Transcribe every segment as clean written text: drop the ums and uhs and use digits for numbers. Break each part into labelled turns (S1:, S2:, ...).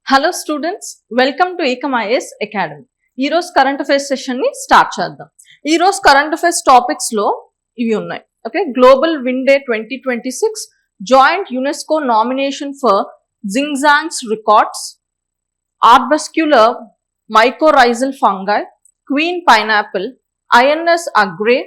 S1: Hello students, welcome to ఈకమ్ఐఎస్ academy. ఈరోజు current affairs సెషన్ని స్టార్ట్ చేద్దాం. ఈరోజు కరెంట్ అఫైర్స్ టాపిక్స్లో ఇవి ఉన్నాయి. Okay, global wind day 2026, joint UNESCO nomination for Xuanzang's records, arbuscular mycorrhizal fungi, queen pineapple, INS Agre,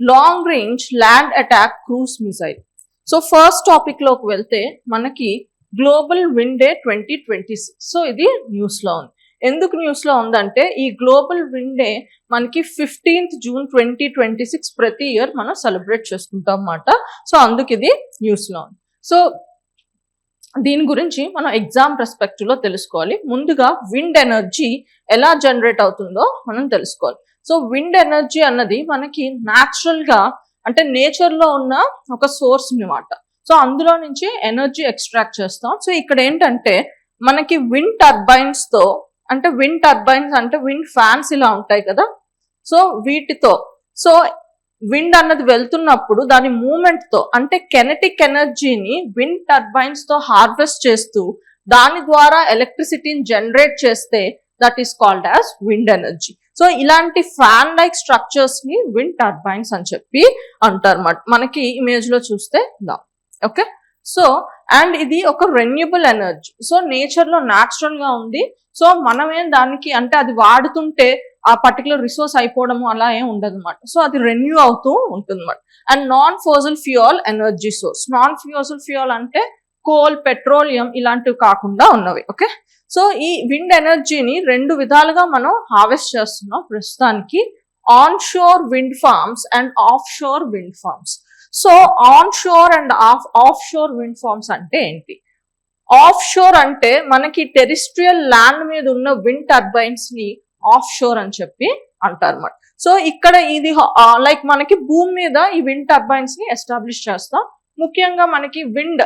S1: long range land attack cruise missile. So first topic లోకి వెళ్తే మనకి global wind day 2026. So ఇది news లో ఉంది. ఎందుకు news లో ఉందంటే ఈ గ్లోబల్ విండ్ డే మనకి 15th June 2026 ప్రతి ఇయర్ మనం సెలబ్రేట్ చేసుకుంటాం అన్నమాట. సో అందుకు ఇది న్యూస్ లో ఉంది. సో దీని గురించి మనం ఎగ్జామ్ పర్స్పెక్టివ్ లో తెలుసుకోవాలి. ముందుగా విండ్ ఎనర్జీ ఎలా జనరేట్ అవుతుందో మనం తెలుసుకోవాలి. సో విండ్ ఎనర్జీ అన్నది మనకి న్యాచురల్ గా అంటే నేచర్ లో ఉన్న ఒక సోర్స్ అన్నమాట. సో అందులో నుంచి ఎనర్జీ ఎక్స్ట్రాక్ట్ చేస్తాం. సో ఇక్కడ ఏంటంటే మనకి విండ్ టర్బైన్స్ తో అంటే విండ్ ఫ్యాన్స్ ఇలా ఉంటాయి కదా. సో వీటితో సో విండ్ అన్నది వెళ్తున్నప్పుడు దాని మూమెంట్ తో అంటే కెనెటిక్ ఎనర్జీని విండ్ టర్బైన్స్ తో హార్వెస్ట్ చేస్తూ దాని ద్వారా ఎలక్ట్రిసిటీని జనరేట్ చేస్తే that is called as wind energy. So ఇలాంటి ఫ్యాన్ లైక్ స్ట్రక్చర్స్ ని విండ్ టర్బైన్స్ అని చెప్పి అంటారు అన్నమాట. మనకి ఇమేజ్ లో చూస్తే ఓకే. సో అండ్ ఇది ఒక రెన్యూబుల్ ఎనర్జీ. సో నేచర్ లో న్యాచురల్ గా ఉంది. సో మనమేం దానికి అంటే అది వాడుతుంటే ఆ పర్టికులర్ రిసోర్స్ అయిపోవడము అలా ఏం ఉండదు అనమాట. సో అది రెన్యూ అవుతూ ఉంటుంది అనమాట. And non fossil fuel energy source. Non fossil fuel అంటే కోల్, పెట్రోలియం ఇలాంటివి కాకుండా ఉన్నవి. ఓకే. సో ఈ విండ్ ఎనర్జీని రెండు విధాలుగా మనం హార్వెస్ట్ చేస్తున్నాం ప్రస్తుతానికి. Onshore wind farms and offshore wind farms. So onshore and offshore wind farms అంటే ఏంటి? ఆఫ్ షోర్ అంటే మనకి టెరిస్ట్రియల్ ల్యాండ్ మీద ఉన్న విండ్ టర్బైన్స్ ని ఆఫ్ షోర్ అని చెప్పి అంటారు అన్నమాట. సో ఇక్కడ ఇది లైక్ మనకి భూమి మీద ఈ విండ్ టర్బైన్స్ ని ఎస్టాబ్లిష్ చేస్తాం. ముఖ్యంగా మనకి విండ్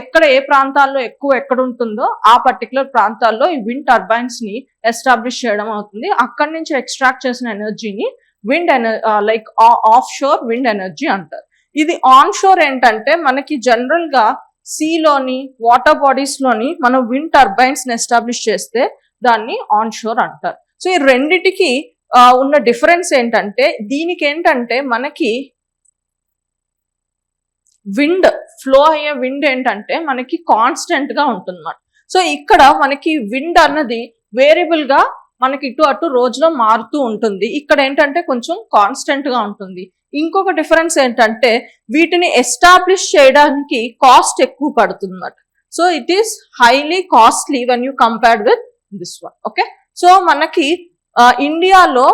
S1: ఎక్కడ ఏ ప్రాంతాల్లో ఎక్కువ ఎక్కడ ఉంటుందో ఆ పర్టికులర్ ప్రాంతాల్లో ఈ విండ్ టర్బైన్స్ ని ఎస్టాబ్లిష్ చేయడం అవుతుంది. అక్కడి నుంచి ఎక్స్ట్రాక్ట్ చేసిన ఎనర్జీని wind like of sure wind energy అంటారు. ఇది ఆన్ షోర్ ఏంటంటే మనకి జనరల్ గా సీలోని వాటర్ బాడీస్ లోని మనం విండ్ టర్బైన్స్ ని ఎస్టాబ్లిష్ చేస్తే దాన్ని ఆన్ షోర్ అంటారు. సో ఈ రెండిటికి ఉన్న డిఫరెన్స్ ఏంటంటే దీనికి ఏంటంటే మనకి విండ్ ఫ్లో అయ్యే విండ్ ఏంటంటే మనకి కాన్స్టెంట్ గా ఉంటుంది అన్నమాట. సో ఇక్కడ మనకి విండ్ అన్నది వేరియబుల్ గా మనకి ఇటు అటు రోజులో మారుతూ ఉంటుంది. ఇక్కడ ఏంటంటే కొంచెం కాన్స్టెంట్ గా ఉంటుంది. ఇంకొక డిఫరెన్స్ ఏంటంటే వీటిని ఎస్టాబ్లిష్ చేయడానికి కాస్ట్ ఎక్కువ పడుతుంది అన్నమాట. So it is highly costly when you compared with this one. Okay. So మనకి ఇండియాలో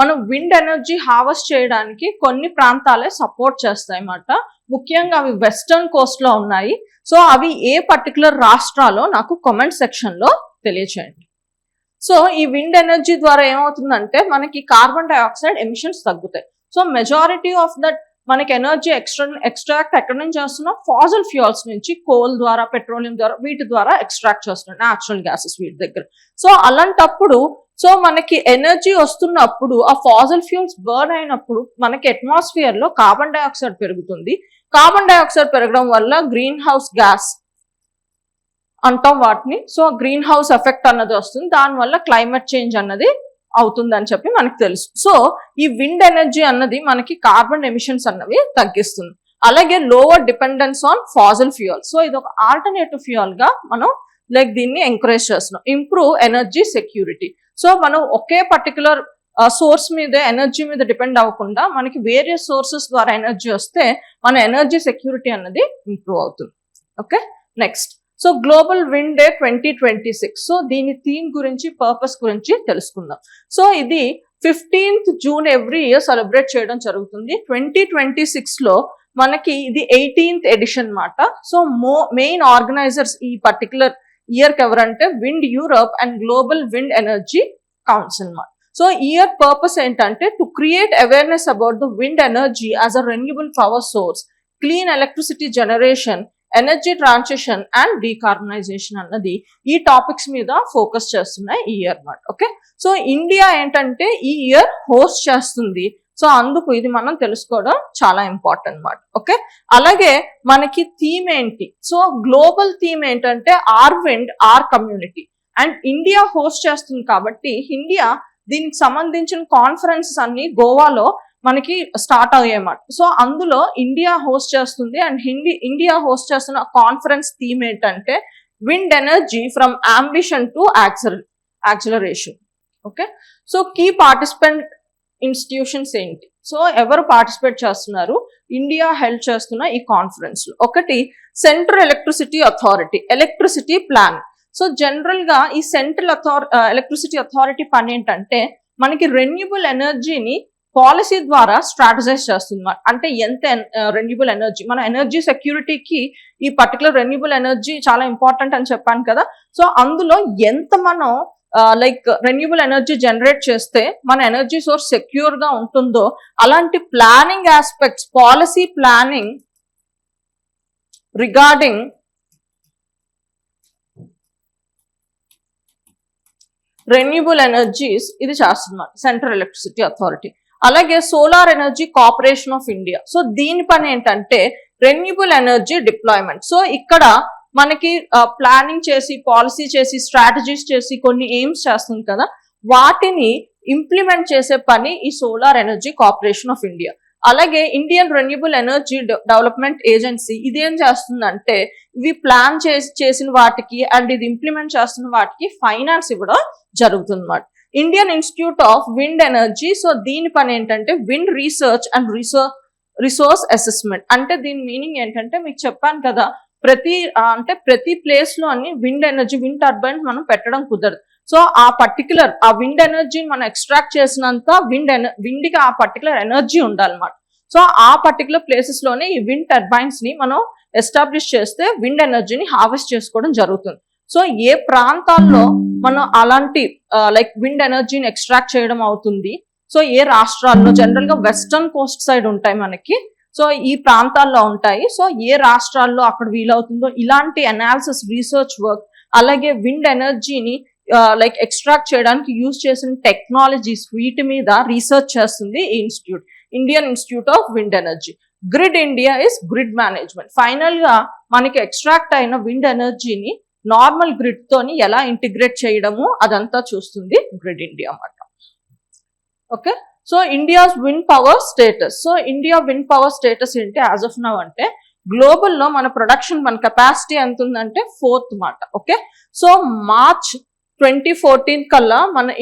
S1: మనం విండ్ ఎనర్జీ హార్వెస్ట్ చేయడానికి కొన్ని ప్రాంతాలే సపోర్ట్ చేస్తాయి అన్నమాట. ముఖ్యంగా అవి వెస్టర్న్ కోస్ట్ లో ఉన్నాయి. సో అవి ఏ పర్టికులర్ రాష్ట్రాలో నాకు కామెంట్ సెక్షన్ లో తెలియచేయండి. సో ఈ విండ్ ఎనర్జీ ద్వారా ఏమవుతుందంటే మనకి కార్బన్ డైఆక్సైడ్ ఎమిషన్స్ తగ్గుతాయి. సో మెజారిటీ ఆఫ్ దట్ మనకి ఎనర్జీ ఎక్స్ట్రాక్ట్ ఎక్కడి నుంచి చేస్తున్నాం? ఫాజిల్ ఫ్యూయల్స్ నుంచి, కోల్ ద్వారా, పెట్రోలియం ద్వారా, వీటి ద్వారా ఎక్స్ట్రాక్ట్ చేస్తున్నాం, న్యాచురల్ గ్యాసెస్ వీటి దగ్గర. సో అలాంటప్పుడు సో మనకి ఎనర్జీ వస్తున్నప్పుడు ఆ ఫాజిల్ ఫ్యూల్స్ బర్న్ అయినప్పుడు మనకి అట్మాస్ఫియర్ లో కార్బన్ డైఆక్సైడ్ పెరుగుతుంది. కార్బన్ డైఆక్సైడ్ పెరగడం వల్ల గ్రీన్ హౌస్ గ్యాస్ అంటాం వాటిని. సో గ్రీన్ హౌస్ ఎఫెక్ట్ అన్నది వస్తుంది. దానివల్ల క్లైమేట్ చేంజ్ అన్నది అవుతుందని చెప్పి మనకి తెలుసు. సో ఈ విండ్ ఎనర్జీ అన్నది మనకి కార్బన్ ఎమిషన్స్ అన్నవి తగ్గిస్తుంది. అలాగే lower dependence on Faasil fuel. So ఇది ఒక ఆల్టర్నేటివ్ ఫ్యూయల్ గా మనం లైక్ దీన్ని ఎంకరేజ్ చేస్తున్నాం. Improve energy security. సో మనం ఒకే పర్టికులర్ సోర్స్ మీద ఎనర్జీ మీద డిపెండ్ అవ్వకుండా మనకి వేరియస్ సోర్సెస్ ద్వారా ఎనర్జీ వస్తే మన ఎనర్జీ సెక్యూరిటీ అన్నది ఇంప్రూవ్ అవుతుంది. Okay. Next, so global wind day 2026. So దీని థీమ్ గురించి, పర్పస్ గురించి తెలుసుకుందాం. సో ఇది 15th June every year celebrate చేయడం జరుగుతుంది. 2026 లో మనకి ఇది 18th ఎడిషన్ అన్నమాట. సో మెయిన్ ఆర్గనైజర్స్ ఈ పర్టికులర్ ఇయర్ కి ఎవరంటే wind Europe and global wind energy council అన్నమాట. సో ఇయర్ పర్పస్ ఏంటంటే to create awareness about the wind energy as a renewable power source, clean electricity generation, energy transition and decarbonization అన్నది ఈ topics మీద focus చేస్తున్నాయి ఈ year అన్నమాట. Okay. So India ఏంటంటే ఈ ఇయర్ హోస్ట్ చేస్తుంది. సో అందుకు ఇది మనం తెలుసుకోవడం చాలా ఇంపార్టెంట్ అన్నమాట. ఓకే. అలాగే మనకి థీమ్ ఏంటి? సో గ్లోబల్ థీమ్ ఏంటంటే our wind our community. And India host చేస్తుంది కాబట్టి ఇండియా దీనికి సంబంధించిన కాన్ఫరెన్సెస్ అన్ని గోవాలో మనకి స్టార్ట్ అయ్యాయన్నమాట. సో అందులో ఇండియా హోస్ట్ చేస్తుంది అండ్ ఇండియా హోస్ట్ చేస్తున్న కాన్ఫరెన్స్ థీమ్ ఏంటంటే wind energy from ambition to acceleration. Okay, so key participant institutions ఏంటి? సో ఎవరు పార్టిసిపేట్ చేస్తున్నారు ఇండియా హెల్డ్ చేస్తున్న ఈ కాన్ఫరెన్స్ లో? ఒకటి central electricity authority, electricity plan. So general గా ఈ సెంట్రల్ ఎలక్ట్రిసిటీ అథారిటీ పని ఏంటంటే మనకి రెన్యూబుల్ ఎనర్జీని పాలసీ ద్వారా స్ట్రాటజైజ్ చేస్తుంది. అంటే ఎంత రెన్యూబుల్ ఎనర్జీ, మన ఎనర్జీ సెక్యూరిటీకి ఈ పర్టికులర్ రెన్యూబుల్ ఎనర్జీ చాలా ఇంపార్టెంట్ అని చెప్పాను కదా. సో అందులో ఎంత మనం లైక్ రెన్యూబుల్ ఎనర్జీ జనరేట్ చేస్తే మన ఎనర్జీ సోర్స్ సెక్యూర్ గా ఉంటుందో అలాంటి planning aspects, policy planning regarding renewable energies ఇది చేస్తున్నారు సెంట్రల్ ఎలక్ట్రిసిటీ అథారిటీ. అలాగే solar energy corporation of India. So దీని పని ఏంటంటే రెన్యూబుల్ ఎనర్జీ డిప్లాయ్మెంట్. సో ఇక్కడ మనకి ప్లానింగ్ చేసి, పాలసీ చేసి, స్ట్రాటజీస్ చేసి కొన్ని ఎయిమ్స్ చేస్తుంది కదా, వాటిని ఇంప్లిమెంట్ చేసే పని ఈ solar energy corporation of India. అలాగే Indian renewable energy development agency ఇదేం చేస్తుందంటే ఇవి ప్లాన్ చేసిన వాటికి అండ్ ఇది ఇంప్లిమెంట్ చేస్తున్న వాటికి ఫైనాన్స్ ఇవ్వడం జరుగుతుంది అన్నమాట. Indian institute of wind energy. So దీని పని ఏంటంటే wind research and resource assessment. అంటే దీని మీనింగ్ ఏంటంటే మీకు చెప్పాను కదా, ప్రతి ప్లేస్ లో అన్ని విండ్ ఎనర్జీ, విండ్ టర్బైన్స్ మనం పెట్టడం కుదరదు. సో ఆ పర్టికులర్ ఆ విండ్ ఎనర్జీని మనం ఎక్స్ట్రాక్ట్ చేసినంత విండ్కి ఆ పర్టికులర్ ఎనర్జీ ఉండాలన్నమాట. సో ఆ పర్టికులర్ ప్లేసెస్ లోనే ఈ విండ్ టర్బైన్స్ ని మనం ఎస్టాబ్లిష్ చేస్తే విండ్ ఎనర్జీని హార్వెస్ట్ చేసుకోవడం జరుగుతుంది. సో ఏ ప్రాంతాల్లో మనం అలాంటి లైక్ విండ్ ఎనర్జీని ఎక్స్ట్రాక్ట్ చేయడం అవుతుంది, సో ఏ రాష్ట్రాల్లో, జనరల్ గా వెస్టర్న్ కోస్ట్ సైడ్ ఉంటాయి మనకి, సో ఈ ప్రాంతాల్లో ఉంటాయి. సో ఏ రాష్ట్రాల్లో అక్కడ వీలవుతుందో ఇలాంటి అనాలిసిస్, రీసెర్చ్ వర్క్, అలాగే విండ్ ఎనర్జీని లైక్ ఎక్స్ట్రాక్ట్ చేయడానికి యూజ్ చేసిన టెక్నాలజీస్ వీటి మీద రీసెర్చ్ చేస్తుంది ఈ institute, Indian institute of wind energy. Grid India is grid management. Final గా మనకి ఎక్స్ట్రాక్ట్ అయిన విండ్ ఎనర్జీని నార్మల్ గ్రిడ్ తోని ఎలా ఇంటిగ్రేట్ చేయడము అదంతా చూస్తుంది గ్రిడ్ ఇండియా అన్నమాట. Okay, so India's wind power status. So India wind power status ఏంటి యాజ్ ఆఫ్ నౌ అంటే గ్లోబల్ లో మన ప్రొడక్షన్, మన కెపాసిటీ ఎంత ఉందంటే 4th మాట. ఓకే, సో మార్చ్ 2014 కల్లా మన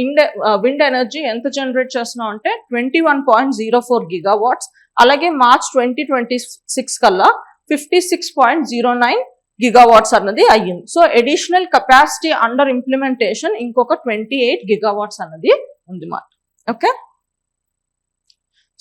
S1: విండ్ ఎనర్జీ ఎంత జనరేట్ చేస్తున్నాం అంటే 21.04 గిగావాట్స్. అలాగే మార్చ్ 2026 కల్లా 56.09 గిగావాట్స్ అన్నది అయ్యింది. So additional capacity under implementation ఇంకొక 28 గిగావాట్స్ అన్నది ఉంది మాట. Okay,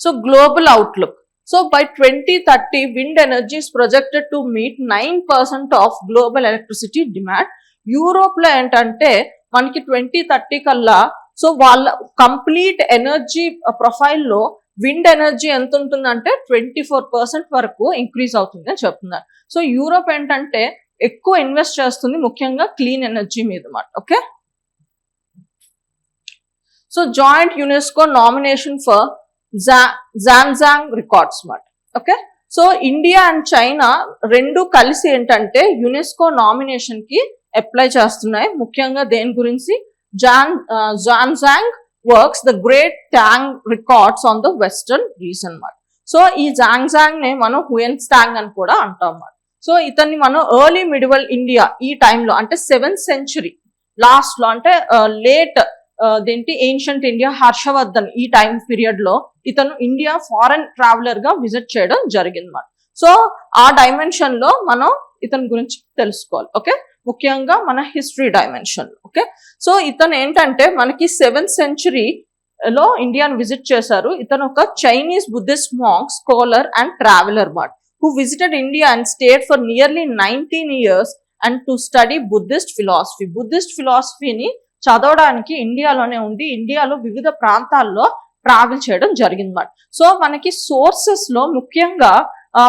S1: so global outlook. So by 2030 wind energy is projected to meet 9% of global electricity demand. Europe లో ఏంటంటే మనకి 2030 కల్లా సో వాళ్ళ కంప్లీట్ ఎనర్జీ ప్రొఫైల్లో విండ్ ఎనర్జీ ఎంత ఉంటుందంటే 24% వరకు ఇంక్రీజ్ అవుతుంది అని చెప్తున్నారు. సో యూరోప్ ఏంటంటే ఎక్కువ ఇన్వెస్ట్ చేస్తుంది ముఖ్యంగా క్లీన్ ఎనర్జీ మీద మాట. Okay, so joint UNESCO nomination for Xuanzang records మాట. Okay, so India and China రెండు కలిసి ఏంటంటే యునెస్కో నామినేషన్ కి అప్లై చేస్తున్నాయి. ముఖ్యంగా దేని గురించి? Xuanzang works the great Tang records on the western region మాట. సో ఈ జాంగ్ నే మనం హుయెన్ స్టాంగ్ అని కూడా అంటాం మాట. సో ఇతన్ని మనం ఎర్లీ మిడివల్ ఇండియా ఈ టైంలో అంటే 7th century లాస్ట్ లో అంటే లేట్ ఏన్షియంట్ ఇండియా, హర్షవర్ధన్ ఈ టైం పీరియడ్ లో ఇతను ఇండియా ఫారెన్ ట్రావెలర్ గా విజిట్ చేయడం జరిగింది మాట. సో ఆ డైమెన్షన్ లో మనం ఇతని గురించి తెలుసుకోవాలి. ఓకే, ముఖ్యంగా మన హిస్టరీ డైమెన్షన్. ఓకే, సో ఇతను ఏంటంటే మనకి 7th century లో ఇండియాను విజిట్ చేశారు. ఇతను ఒక Chinese Buddhist monk, scholar and traveller మాట, who visited India and stayed for nearly 19 years and to study Buddhist philosophy. Buddhist ఫిలాసఫీని చదవడానికి ఇండియాలోనే ఉండి ఇండియాలో వివిధ ప్రాంతాల్లో ట్రావెల్ చేయడం జరిగింది. సో మనకి సోర్సెస్ లో ముఖ్యంగా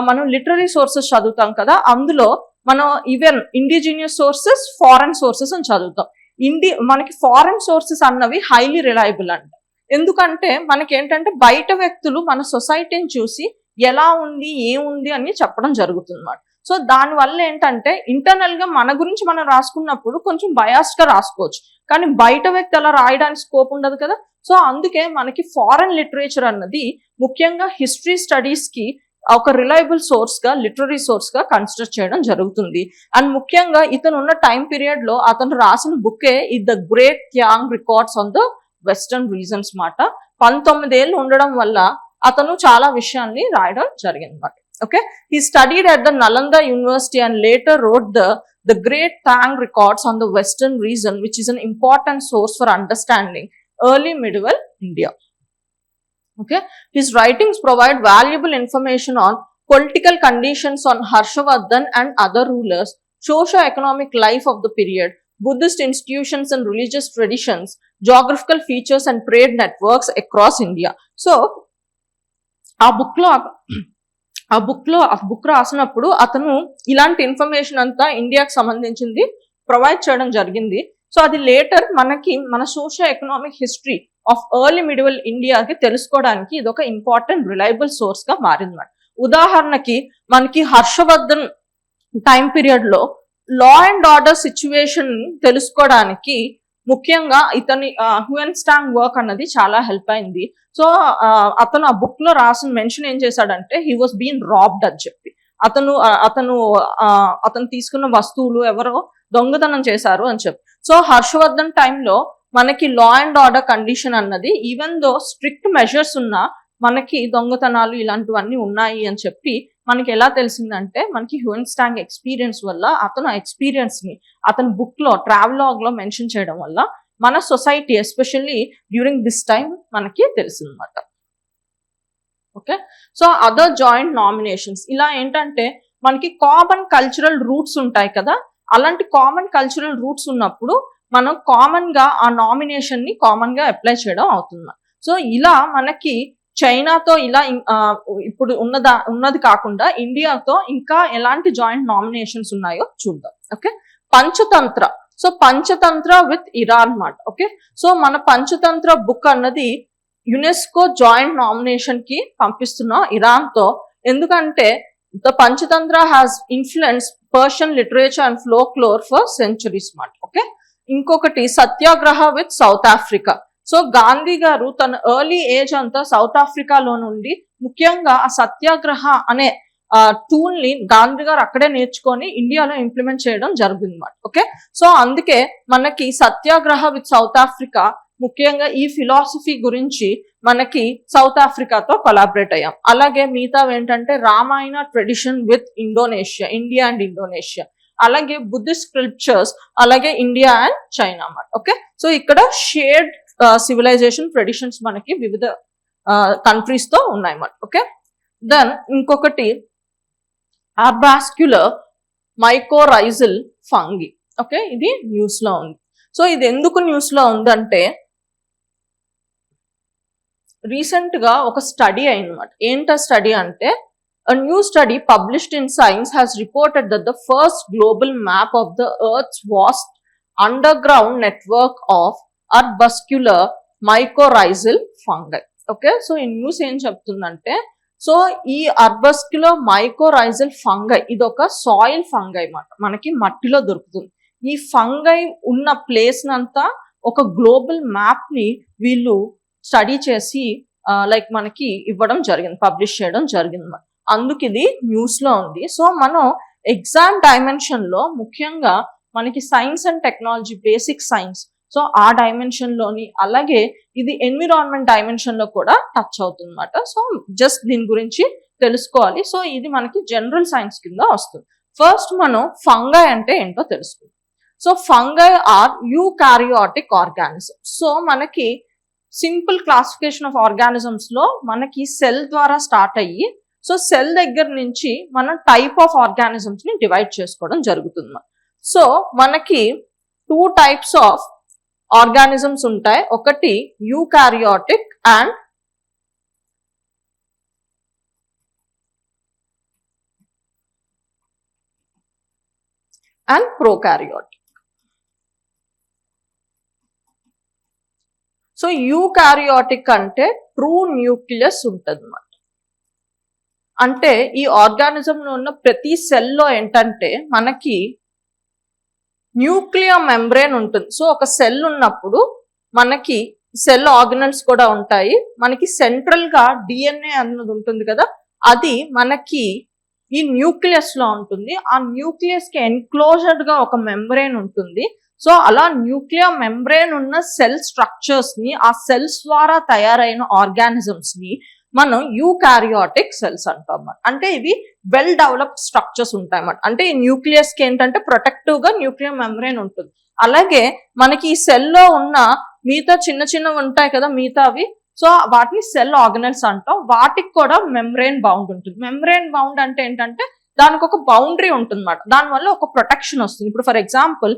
S1: మనం లిటరరీ సోర్సెస్ చదువుతాం కదా, అందులో మనం even indigenous sources, foreign sources అని చదువుతాం. మనకి ఫారెన్ సోర్సెస్ అన్నవి హైలీ రిలయబుల్ అంట. ఎందుకంటే మనకి ఏంటంటే బయట వ్యక్తులు మన సొసైటీని చూసి ఎలా ఉంది, ఏముంది అని చెప్పడం జరుగుతుంది అన్నమాట. సో దానివల్ల ఏంటంటే ఇంటర్నల్ గా మన గురించి మనం రాసుకున్నప్పుడు కొంచెం బయాస్డ్ గా రాసుకోవచ్చు, కానీ బయట వ్యక్తి అలా రాయడానికి స్కోప్ ఉండదు కదా. సో అందుకే మనకి ఫారెన్ లిటరేచర్ అన్నది ముఖ్యంగా హిస్టరీ స్టడీస్ కి ఒక రిలయబుల్ సోర్స్ గా, లిటరరీ సోర్స్ గా కన్సిడర్ చేయడం జరుగుతుంది. అండ్ ముఖ్యంగా ఇతను ఉన్న టైం పీరియడ్ లో అతను రాసిన బుక్కే ఈ the great Tang records on the western regions మాట. 19 ఏళ్ళు ఉండడం వల్ల అతను చాలా విషయాల్ని రాయడం జరిగింది మాట. Okay, he studied at the Nalanda University and later wrote the Great Tang Records on the Western region, which is an important source for understanding early medieval India. Okay, his writings provide valuable information on political conditions on Harshavardhan and other rulers, socio-economic life of the period, Buddhist institutions and religious traditions, geographical features and trade networks across India. So ఆ book రాసినప్పుడు అతను ఇలాంటి information అంతా ఇండియాకి సంబంధించింది provide చేయడం జరిగింది. So అది లేటర్ మనకి మన social economic history of early medieval ఇండియాకి తెలుసుకోవడానికి ఇది ఒక ఇంపార్టెంట్ రిలయబుల్ సోర్స్ గా మారింది. ఉదాహరణకి మనకి హర్షవర్ధన్ టైం పీరియడ్ లో లా అండ్ ఆర్డర్ సిచ్యువేషన్ తెలుసుకోవడానికి ముఖ్యంగా ఇతని హ్యూయెన్స్టాంగ్ వర్క్ అన్నది చాలా హెల్ప్ అయింది. సో అతను ఆ బుక్ లో రాసిన మెన్షన్ ఏం చేశాడంటే హీ వాస్ బీన్ రాబ్డ్ అని చెప్పి, అతను తీసుకున్న వస్తువులు ఎవరో దొంగతనం చేశారు అని చెప్పి. సో హర్షవర్ధన్ టైంలో మనకి లా అండ్ ఆర్డర్ కండిషన్ అన్నది ఈవెన్ దో స్ట్రిక్ట్ మెజర్స్ ఉన్నా మనకి దొంగతనాలు ఇలాంటివన్నీ ఉన్నాయి అని చెప్పి మనకి ఎలా తెలిసిందంటే మనకి హ్యూయెన్స్టాంగ్ ఎక్స్పీరియన్స్ వల్ల, అతను ఆ ఎక్స్పీరియన్స్ ని అతని బుక్ లో ట్రావెలాగ్ లో మెన్షన్ చేయడం వల్ల మన society especially during this time మనకి తెలిసిందన్నమాట. Okay, so other joint nominations ఇలా ఏంటంటే మనకి కామన్ కల్చరల్ రూట్స్ ఉంటాయి కదా, అలాంటి కామన్ కల్చరల్ రూట్స్ ఉన్నప్పుడు మనం కామన్ గా ఆ నామినేషన్ ని కామన్ గా అప్లై చేయడం అవుతుంది. సో ఇలా మనకి చైనాతో ఇలా ఇప్పుడు ఉన్నది కాకుండా ఇండియాతో ఇంకా ఎలాంటి జాయింట్ నామినేషన్స్ ఉన్నాయో చూద్దాం. Okay, Panchatantra. So Panchatantra with Iran మాట. ఓకే, సో మన పంచతంత్ర బుక్ అన్నది యునెస్కో జాయింట్ నామినేషన్ కి పంపిస్తున్నాం ఇరాన్ తో, ఎందుకంటే the Panchatantra has influence Persian literature and folklore for centuries మాట. ఓకే, ఇంకొకటి Satyagraha with South Africa. So Gandhi గారు తన ఎర్లీ ఏజ్ అంతా సౌత్ ఆఫ్రికాలో నుండి ముఖ్యంగా ఆ సత్యాగ్రహ అనే టూల్ ని గాంధీ గారు అక్కడే నేర్చుకొని ఇండియాలో ఇంప్లిమెంట్ చేయడం జరిగింది అన్నమాట. ఓకే, సో అందుకే మనకి సత్యాగ్రహ విత్ సౌత్ ఆఫ్రికా ముఖ్యంగా ఈ ఫిలాసఫీ గురించి మనకి సౌత్ ఆఫ్రికాతో కొలాబరేట్ అయ్యాం. అలాగే మిగతా ఏంటంటే Ramayana tradition with Indonesia, India and Indonesia, అలాగే బుద్ధిస్ట్ స్క్రిప్చర్స్, అలాగే ఇండియా అండ్ చైనా అన్నమాట. ఓకే, సో ఇక్కడ షేర్డ్ సివిలైజేషన్ ట్రెడిషన్స్ మనకి వివిధ కంట్రీస్ తో ఉన్నాయన్నమాట. ఓకే, దెన్ ఇంకొకటి ఆర్బాస్క్యులర్ మైకోరైజల్ ఫంగి. ఓకే, ఇది న్యూస్ లో ఉంది. సో ఇది ఎందుకు న్యూస్ లో ఉందంటే రీసెంట్ గా ఒక స్టడీ అయిందన్నమాట. ఏంట స్టడీ అంటే a new study published in Science has reported that the first global map of the Earth's vast underground network of arbuscular mycorrhizal fungi. Okay, so ఈ న్యూస్ ఏం చెప్తుందంటే సో ఈ అర్బస్క్యులర్ మైకోరైజల్ ఫంగై ఇది ఒక soil fungi అన్నమాట, మనకి మట్టిలో దొరుకుతుంది. ఈ ఫంగై ఉన్న ప్లేస్ నంతా ఒక గ్లోబల్ మ్యాప్ ని వీళ్ళు స్టడీ చేసి లైక్ మనకి ఇవ్వడం జరిగింది, పబ్లిష్ చేయడం జరిగింది. అందుకు ఇది న్యూస్ లో ఉంది. సో మనం ఎగ్జామ్ డైమెన్షన్ లో ముఖ్యంగా మనకి science and technology, basic science, so ఆ డైమెన్షన్ లోని అలాగే ఇది ఎన్విరాన్మెంట్ డైమెన్షన్ లో కూడా టచ్ అవుతుంది అన్నమాట. సో జస్ట్ దీని గురించి తెలుసుకోవాలి. సో ఇది మనకి జనరల్ సైన్స్ కింద వస్తుంది. ఫస్ట్ మనం ఫంగై అంటే ఏంటో తెలుసుకుందాం. So fungi are eukaryotic organism. So మనకి సింపుల్ క్లాసిఫికేషన్ ఆఫ్ ఆర్గానిజమ్స్ లో మనకి సెల్ ద్వారా స్టార్ట్ అయ్యి సో సెల్ దగ్గర నుంచి మనం టైప్ ఆఫ్ ఆర్గానిజమ్స్ ని డివైడ్ చేసుకోవడం జరుగుతుంది. సో మనకి 2 టైప్స్ ఆఫ్ ఆర్గానిజమ్స్ ఉంటాయి. ఒకటి eukaryotic and prokaryotic. So eukaryotic అంటే ట్రూ న్యూక్లియస్ ఉంటుంది అన్నమాట. అంటే ఈ ఆర్గానిజంలో ఉన్న ప్రతి సెల్లో ఏంటంటే మనకి న్యూక్లియర్ మెంబ్రేన్ ఉంటుంది. సో ఒక సెల్ ఉన్నప్పుడు మనకి సెల్ ఆర్గనల్స్ కూడా ఉంటాయి. మనకి సెంట్రల్ గా డిఎన్ఏ అన్నది ఉంటుంది కదా, అది మనకి ఈ న్యూక్లియస్ లో ఉంటుంది. ఆ న్యూక్లియస్ కి ఎన్క్లోజర్డ్ గా ఒక మెంబ్రేన్ ఉంటుంది. సో అలా న్యూక్లియర్ మెంబ్రేన్ ఉన్న సెల్ స్ట్రక్చర్స్ ని, ఆ సెల్స్ ద్వారా తయారైన ఆర్గానిజమ్స్ ని మనం యూకారియోటిక్ సెల్స్ అంటాం. అంటే ఇవి వెల్ డెవలప్డ్ స్ట్రక్చర్స్ ఉంటాయి అన్నమాట. అంటే ఈ న్యూక్లియస్ కి ఏంటంటే ప్రొటెక్టివ్ గా న్యూక్లియర్ మెంబ్రేన్ ఉంటుంది. అలాగే మనకి ఈ సెల్లో ఉన్న మిగతా చిన్న చిన్నవి ఉంటాయి కదా మిగతావి, సో వాటిని సెల్ ఆర్గనల్స్ అంటాం. వాటికి కూడా మెంబ్రేన్ బౌండ్ ఉంటుంది. మెంబ్రేన్ బౌండ్ అంటే ఏంటంటే దానికి ఒక బౌండరీ ఉంటుంది అన్నమాట. దానివల్ల ఒక ప్రొటెక్షన్ వస్తుంది. ఇప్పుడు ఫర్ ఎగ్జాంపుల్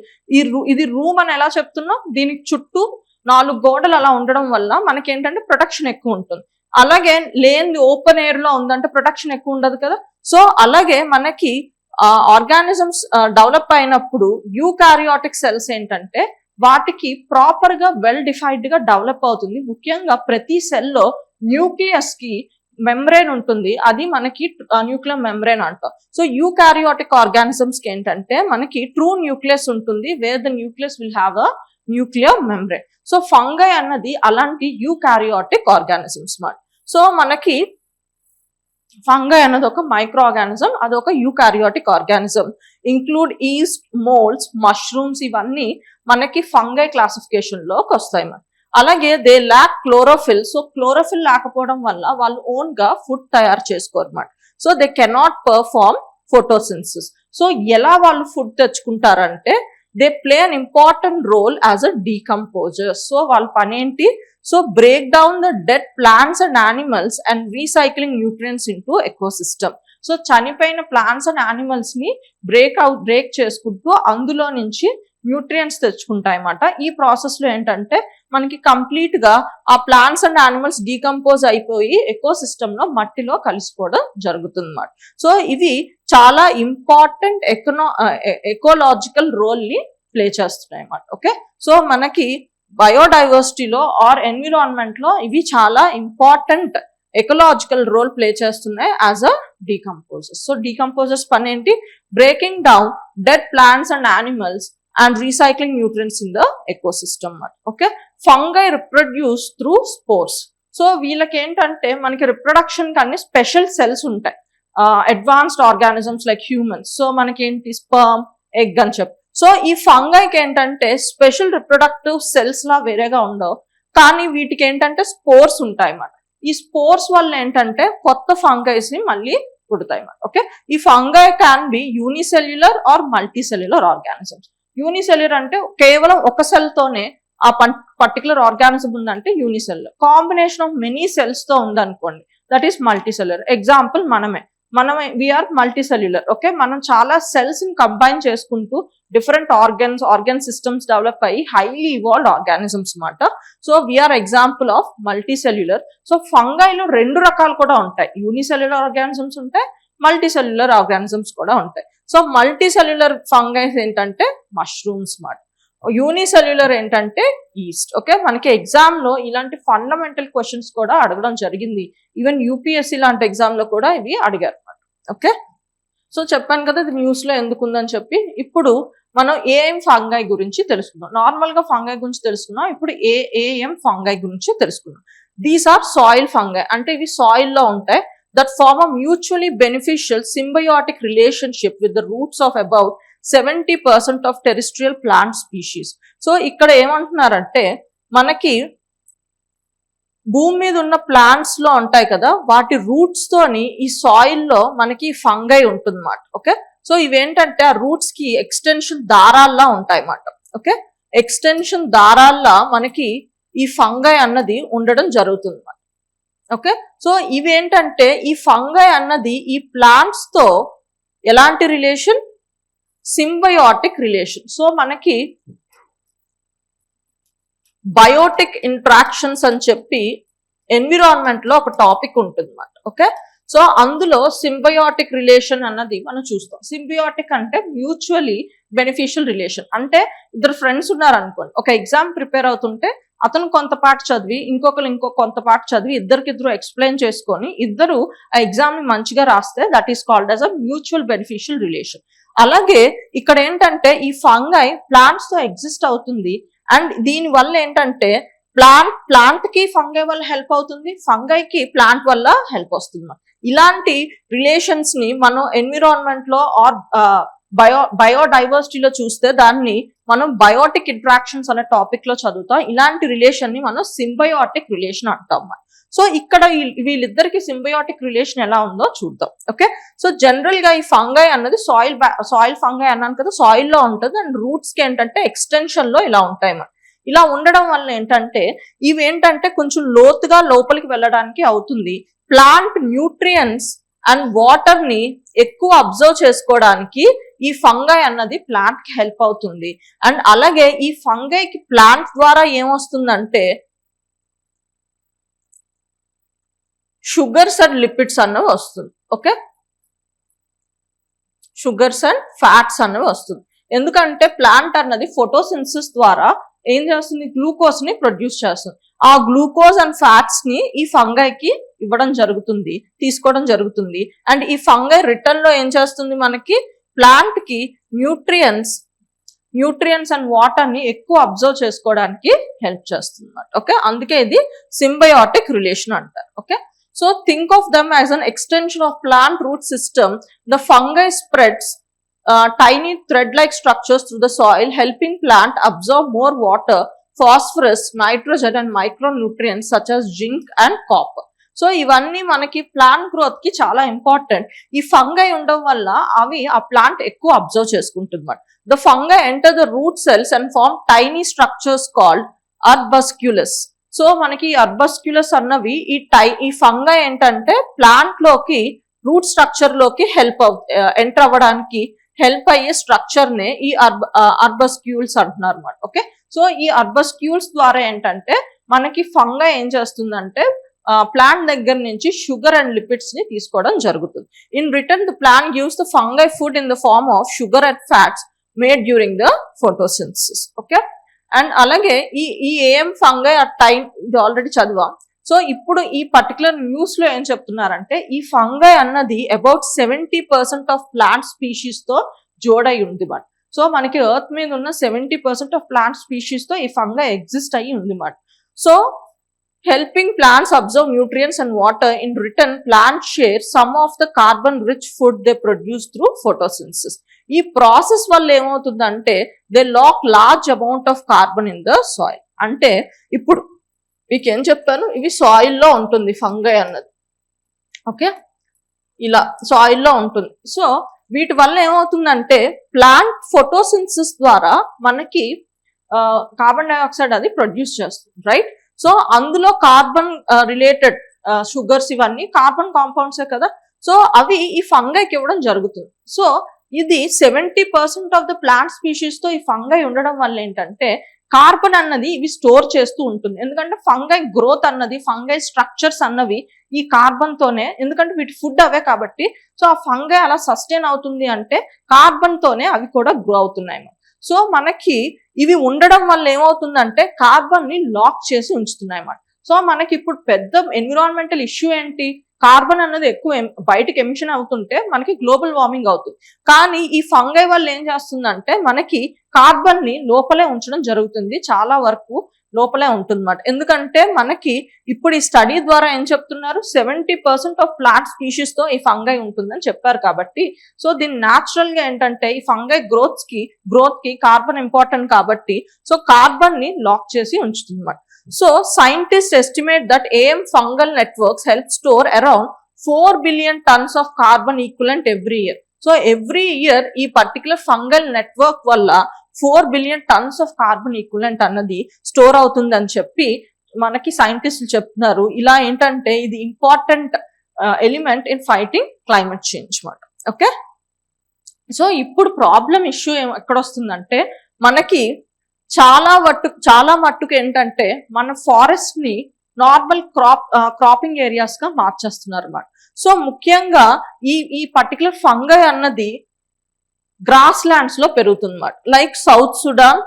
S1: ఇది రూమ్ అని ఎలా చెప్తున్నాం, దీనికి చుట్టూ 4 గోడలు అలా ఉండడం వల్ల మనకి ఏంటంటే ప్రొటెక్షన్ ఎక్కువ ఉంటుంది. అలాగే లేని ఓపెన్ ఎయిర్ లో ఉందంటే ప్రొటెక్షన్ ఎక్కువ ఉండదు కదా. సో అలాగే మనకి ఆర్గానిజమ్స్ డెవలప్ అయినప్పుడు యూకారియోటిక్ సెల్స్ ఏంటంటే వాటికి ప్రాపర్ గా వెల్ డిఫైన్డ్ గా డెవలప్ అవుతుంది. ముఖ్యంగా ప్రతి సెల్లో న్యూక్లియస్ కి మెంబ్రేన్ ఉంటుంది. అది మనకి న్యూక్లియర్ మెంబ్రేన్ అంటాం. సో యూకారియోటిక్ ఆర్గానిజమ్స్ కి ఏంటంటే మనకి ట్రూ న్యూక్లియస్ ఉంటుంది, wear the nucleus will have a nuclear membrane. So fungi అన్నది అలాంటి యూకారియోటిక్ ఆర్గానిజమ్స్ మాట. సో మనకి ఫంగై అన్నది ఒక మైక్రో ఆర్గానిజం, అది ఒక eukaryotic organism. Include east, moulds, mushrooms, ఇవన్నీ మనకి ఫంగై క్లాసిఫికేషన్ లోకి వస్తాయి. అలాగే they lakh chlorophyll. So chlorophyll లేకపోవడం వల్ల వాళ్ళు ఓన్ గా ఫుడ్ తయారు చేసుకోరు అన్నమాట. So they cannot perform photosynthesis. So ఎలా వాళ్ళు ఫుడ్ తెచ్చుకుంటారంటే they play an important role as a decomposer. So వాళ్ళ పని ఏంటి, so break down the dead plants and animals and recycling nutrients into ecosystem. So చనిపోయిన ప్లాంట్స్ అండ్ యానిమల్స్ ని break చేసుకుంటూ అందులో నుంచి న్యూట్రియంట్స్ తెచ్చుకుంటాయి అన్నమాట. ఈ ప్రాసెస్ లో ఏంటంటే మనకి కంప్లీట్ గా ఆ ప్లాంట్స్ అండ్ యానిమల్స్ డీకంపోజ్ అయిపోయి ఎకోసిస్టమ్ లో మట్టిలో కలిసిపోవడం జరుగుతుంది అన్నమాట. సో ఇవి చాలా ఇంపార్టెంట్ ఎకోలాజికల్ రోల్ ని ప్లే చేస్తున్నాయి అన్నమాట. ఓకే, సో మనకి బయోడైవర్సిటీలో ఆర్ ఎన్విరాన్మెంట్ లో ఇవి చాలా ఇంపార్టెంట్ ఎకలాజికల్ రోల్ ప్లే చేస్తున్నాయి as a decomposers. So decomposers పని ఏంటి, breaking down dead plants and animals and recycling nutrients in the ecosystem. Okay, fungi reproduce through spores. So వీళ్ళకి ఏంటంటే మనకి రిప్రొడక్షన్ కన్నీ స్పెషల్ సెల్స్ ఉంటాయి, advanced organisms like humans. So మనకి ఏంటి sperm, egg అని చెప్పి. సో ఈ ఫంగైకి ఏంటంటే స్పెషల్ రిప్రొడక్టివ్ సెల్స్ లా వేరేగా ఉండవు, కానీ వీటికి ఏంటంటే స్పోర్స్ ఉంటాయి అన్నమాట. ఈ స్పోర్స్ వల్ల ఏంటంటే కొత్త ఫంగైస్ ని మళ్ళీ పుడతాయి అన్నమాట. ఓకే, ఈ fungi can be unicellular or multicellular organisms. Unicellular అంటే కేవలం ఒక సెల్ తోనే ఆ పర్టికులర్ ఆర్గానిజం ఉందంటే unicellular. Combination of many cells తో ఉందనుకోండి, దట్ ఈస్ మల్టీసెల్యులర్. ఎగ్జాంపుల్ మనమే వీఆర్ మల్టీసెల్యులర్. ఓకే, మనం చాలా సెల్స్ ని కంబైన్ చేసుకుంటూ డిఫరెంట్ ఆర్గన్ సిస్టమ్స్ డెవలప్ అయ్యి హైలీ ఇవాల్వ్డ్ ఆర్గానిజమ్స్ అన్నమాట. So we are example of multicellular. So ఫంగైలో 2 రకాలు కూడా ఉంటాయి, యూనిసెల్యులర్ ఆర్గానిజమ్స్ ఉంటాయి, మల్టీసెల్యులర్ ఆర్గానిజమ్స్ కూడా ఉంటాయి. సో మల్టీసెల్యులర్ ఫంగైస్ ఏంటంటే మష్రూమ్స్ మాట, యూనిసెల్యులర్ ఏంటంటే ఈస్ట్. ఓకే, మనకి ఎగ్జామ్ లో ఇలాంటి ఫండమెంటల్ క్వశ్చన్స్ కూడా అడగడం జరిగింది. ఈవెన్ యూపీఎస్సీ లాంటి ఎగ్జామ్ లో కూడా ఇవి అడిగారు అన్నమాట. ఓకే, సో చెప్పాను కదా ఇది న్యూస్ లో ఎందుకు ఉందని చెప్పి. ఇప్పుడు మనం ఏఎం ఫంగై గురించి తెలుసుకుందాం. నార్మల్ గా ఫంగై గురించి తెలుసుకున్నాం, ఇప్పుడు ఏఎం ఫంగై గురించి తెలుసుకుందాం. These are soil fungi. అంటే ఇవి సాయిల్ లో ఉంటాయి, that form a mutually beneficial symbiotic relationship with the roots of about 70% of terrestrial plant species. So ఇక్కడ ఏమంటున్నారంటే మనకి భూమి మీద ఉన్న ప్లాంట్స్ లో ఉంటాయి కదా, వాటి రూట్స్ తోని ఈ సాయిల్ లో మనకి ఫంగై ఉంటుంది అన్నమాట. ఓకే, సో ఇవేంటంటే ఆ రూట్స్ కి ఎక్స్టెన్షన్ దారాల్లా ఉంటాయి అన్నమాట. ఓకే, ఎక్స్టెన్షన్ దారాల్లా మనకి ఈ ఫంగై అన్నది ఉండడం జరుగుతుంది. ఓకే, సో ఇవేంటంటే ఈ ఫంగై అన్నది ఈ ప్లాంట్స్ తో ఎలాంటి రిలేషన్, సింబయోటిక్ రిలేషన్. సో మనకి బయోటిక్ ఇంట్రాక్షన్స్ అని చెప్పి ఎన్విరాన్మెంట్ లో ఒక టాపిక్ ఉంటుంది అన్నమాట. ఓకే, సో అందులో సింబయోటిక్ రిలేషన్ అన్నది మనం చూస్తాం. సింబయోటిక్ అంటే మ్యూచువల్లీ బెనిఫిషియల్ రిలేషన్. అంటే 2 ఫ్రెండ్స్ ఉన్నారు అనుకోండి, ఒక ఎగ్జామ్ ప్రిపేర్ అవుతుంటే అతను కొంత పార్ట్ చదివి ఇంకొకరు కొంత పార్ట్ చదివి ఇద్దరికిద్దరు ఎక్స్ప్లెయిన్ చేసుకొని ఇద్దరు ఆ ఎగ్జామ్ ని మంచిగా రాస్తే that is called as a mutual beneficial relation. అలాగే ఇక్కడ ఏంటంటే ఈ ఫంగై ప్లాంట్స్ తో ఎగ్జిస్ట్ అవుతుంది అండ్ దీని వల్ల ఏంటంటే ప్లాంట్ కి ఫంగై వల్ల హెల్ప్ అవుతుంది, ఫంగై కి ప్లాంట్ వల్ల హెల్ప్ వస్తుంది. ఇలాంటి రిలేషన్స్ ని మనం ఎన్విరాన్మెంట్ లో ఆర్ బయోడైవర్సిటీలో చూస్తే దాన్ని మనం బయోటిక్ ఇంట్రాక్షన్స్ అనే టాపిక్ లో చదువుతాం. ఇలాంటి రిలేషన్ ని మనం సింబయోటిక్ రిలేషన్ అంటాం. సో ఇక్కడ వీళ్ళిద్దరికి సింబయోటిక్ రిలేషన్ ఎలా ఉందో చూద్దాం. ఓకే, సో జనరల్ గా ఈ ఫంగై అన్నది సాయిల్ ఫంగై అన్నాను కదా, సాయిల్ లో ఉంటుంది అండ్ రూట్స్ కి ఏంటంటే ఎక్స్టెన్షన్ లో ఇలా ఉంటాయి. ఇలా ఉండడం వల్ల ఏంటంటే ఇవి ఏంటంటే కొంచెం లోతుగా లోపలికి వెళ్ళడానికి అవుతుంది. ప్లాంట్ న్యూట్రియన్స్ అండ్ వాటర్ ని ఎక్కువ అబ్జర్వ్ చేసుకోవడానికి ఈ ఫంగై అన్నది ప్లాంట్ కి హెల్ప్ అవుతుంది. అండ్ అలాగే ఈ ఫంగై కి ప్లాంట్ ద్వారా ఏమొస్తుందంటే షుగర్స్ అండ్ లిపిడ్స్ అన్నవి వస్తుంది. ఓకే, షుగర్స్ అండ్ ఫ్యాట్స్ అన్నవి వస్తుంది. ఎందుకంటే ప్లాంట్ అన్నది ఫోటోసింథసిస్ ద్వారా ఏం చేస్తుంది, గ్లూకోజ్ ని ప్రొడ్యూస్ చేస్తుంది. ఆ గ్లూకోజ్ అండ్ ఫ్యాట్స్ ని ఈ ఫంగైకి ఇవ్వడం జరుగుతుంది, తీసుకోవడం జరుగుతుంది. అండ్ ఈ ఫంగై రిటర్న్ లో ఏం చేస్తుంది, మనకి ప్లాంట్ కి న్యూట్రియన్స్ అండ్ వాటర్ ని ఎక్కువ అబ్జర్వ్ చేసుకోవడానికి హెల్ప్ చేస్తుంది అన్నమాట. ఓకే, అందుకే ఇది సింబయోటిక్ రిలేషన్ అంటారు. Okay, so think of them as an extension of plant root system. The fungi spreads tiny thread-like structures through the soil, helping plant absorb more water, phosphorus, nitrogen and micronutrients such as zinc and copper. So ఇవన్నీ మనకి plant growth కి చాలా important. ఈ fungi ఉండడం వల్ల అవి ఆ plant ఎక్కువ అబ్జర్వ్ చేసుకుంటుంది. The fungi enter the root cells and form tiny structures called arbuscules. So మనకి అర్బస్క్యులస్ అన్నవి ఈ ఫంగై ఏంటంటే ప్లాంట్ లోకి రూట్ స్ట్రక్చర్ లోకి ఎంటర్ అవ్వడానికి హెల్ప్ అయ్యే స్ట్రక్చర్ నే ఈ అర్బస్క్యూల్స్ అంటున్నారు అన్నమాట. ఓకే, సో ఈ అర్బస్క్యూల్స్ ద్వారా ఏంటంటే మనకి ఫంగై ఏం చేస్తుందంటే ప్లాంట్ దగ్గర నుంచి షుగర్ అండ్ లిపిడ్స్ ని తీసుకోవడం జరుగుతుంది. In return the plant gives the fungi food in the form of sugar and fats made during the photosynthesis. Okay, and అలాగే ఈ ఏఎం ఫంగై ఆ టైం ఇది ఆల్రెడీ చదివాం. సో ఇప్పుడు ఈ పర్టికులర్ న్యూస్ లో ఏం చెప్తున్నారంటే ఈ ఫంగై అన్నది అబౌట్ 70% ఆఫ్ ప్లాంట్ స్పీషీస్ తో జోడై ఉంది మాట. సో మనకి ఎర్త్ మీద ఉన్న 70% ఆఫ్ ప్లాంట్ స్పీషీస్ తో ఈ ఫంగై ఎగ్జిస్ట్ అయ్యి ఉంది మాట. So helping plants absorb nutrients and water. In return, plants share some of the carbon-rich food they produce through photosynthesis. ఈ ప్రాసెస్ వల్ల ఏమవుతుందంటే they lock large amount of carbon in the soil. అంటే ఇప్పుడు మీకేం చెప్పాను, ఇవి సాయిల్లో ఉంటుంది ఫంగై అన్నది. ఓకే, ఇలా సాయిల్లో ఉంటుంది. సో వీటి వల్ల ఏమవుతుందంటే ప్లాంట్ ఫోటోసింథసిస్ ద్వారా మనకి కార్బన్ డైఆక్సైడ్ అది ప్రొడ్యూస్ చేస్తుంది, రైట్? సో అందులో కార్బన్ రిలేటెడ్ షుగర్స్ ఇవన్నీ కార్బన్ కాంపౌండ్సే కదా. సో అవి ఈ ఫంగైకి ఇవ్వడం జరుగుతుంది. సో ఇది 70% ఆఫ్ ద ప్లాంట్ స్పీషీస్ తో ఈ ఫంగై ఉండడం వల్ల ఏంటంటే కార్బన్ అన్నది ఇవి స్టోర్ చేస్తూ ఉంటుంది. ఎందుకంటే ఫంగై గ్రోత్ అన్నది ఫంగై స్ట్రక్చర్స్ అన్నవి ఈ కార్బన్ తోనే, ఎందుకంటే వీటి ఫుడ్ అవే కాబట్టి. సో ఆ ఫంగై అలా సస్టైన్ అవుతుంది అంటే కార్బన్ తోనే అవి కూడా గ్రో అవుతున్నాయి. సో మనకి ఇవి ఉండడం వల్ల ఏమవుతుందంటే కార్బన్ ని లాక్ చేసి ఉంచుతున్నాయి అన్నమాట. సో మనకి ఇప్పుడు పెద్ద ఎన్విరాన్మెంటల్ ఇష్యూ ఏంటి, కార్బన్ అన్నది ఎక్కువ బయటకు ఎమిషన్ అవుతుంటే మనకి గ్లోబల్ వార్మింగ్ అవుతుంది. కానీ ఈ ఫంగై వల్ల ఏం చేస్తుందంటే మనకి కార్బన్ ని లోపలే ఉంచడం జరుగుతుంది, చాలా వరకు లోపలే ఉంటుందన్నమాట. ఎందుకంటే మనకి ఇప్పుడు ఈ స్టడీ ద్వారా ఏం చెప్తున్నారు, 70% ఆఫ్ ప్లాంట్ స్పీషీస్ తో ఈ ఫంగై ఉంటుందని చెప్పారు కాబట్టి. సో దీన్ని న్యాచురల్ గా ఏంటంటే ఈ ఫంగై గ్రోత్ కి కార్బన్ ఇంపార్టెంట్ కాబట్టి సో కార్బన్ ని లాక్ చేసి ఉంచుతుంది అన్నమాట. So scientists estimate that AM fungal networks help store around 4 billion tons of carbon equivalent every year. So every year ఈ particular fungal network వల్ల 4 billion tons of carbon equivalent అన్నది store అవుతుంది అని చెప్పి మనకి సైంటిస్టులు చెప్తున్నారు. ఇలా ఏంటంటే ఇది important element in fighting climate change మాట. ఓకే, సో ఇప్పుడు ప్రాబ్లం ఇష్యూ ఎక్కడ వస్తుందంటే మనకి చాలా మట్టుకు ఏంటంటే మన ఫారెస్ట్ ని నార్మల్ క్రాపింగ్ ఏరియాస్ గా మార్చేస్తున్నారు అన్నమాట. సో ముఖ్యంగా ఈ పర్టికులర్ ఫంగై అన్నది గ్రాస్ ల్యాండ్స్ లో పెరుగుతుంది అన్నమాట. Like south Sudan,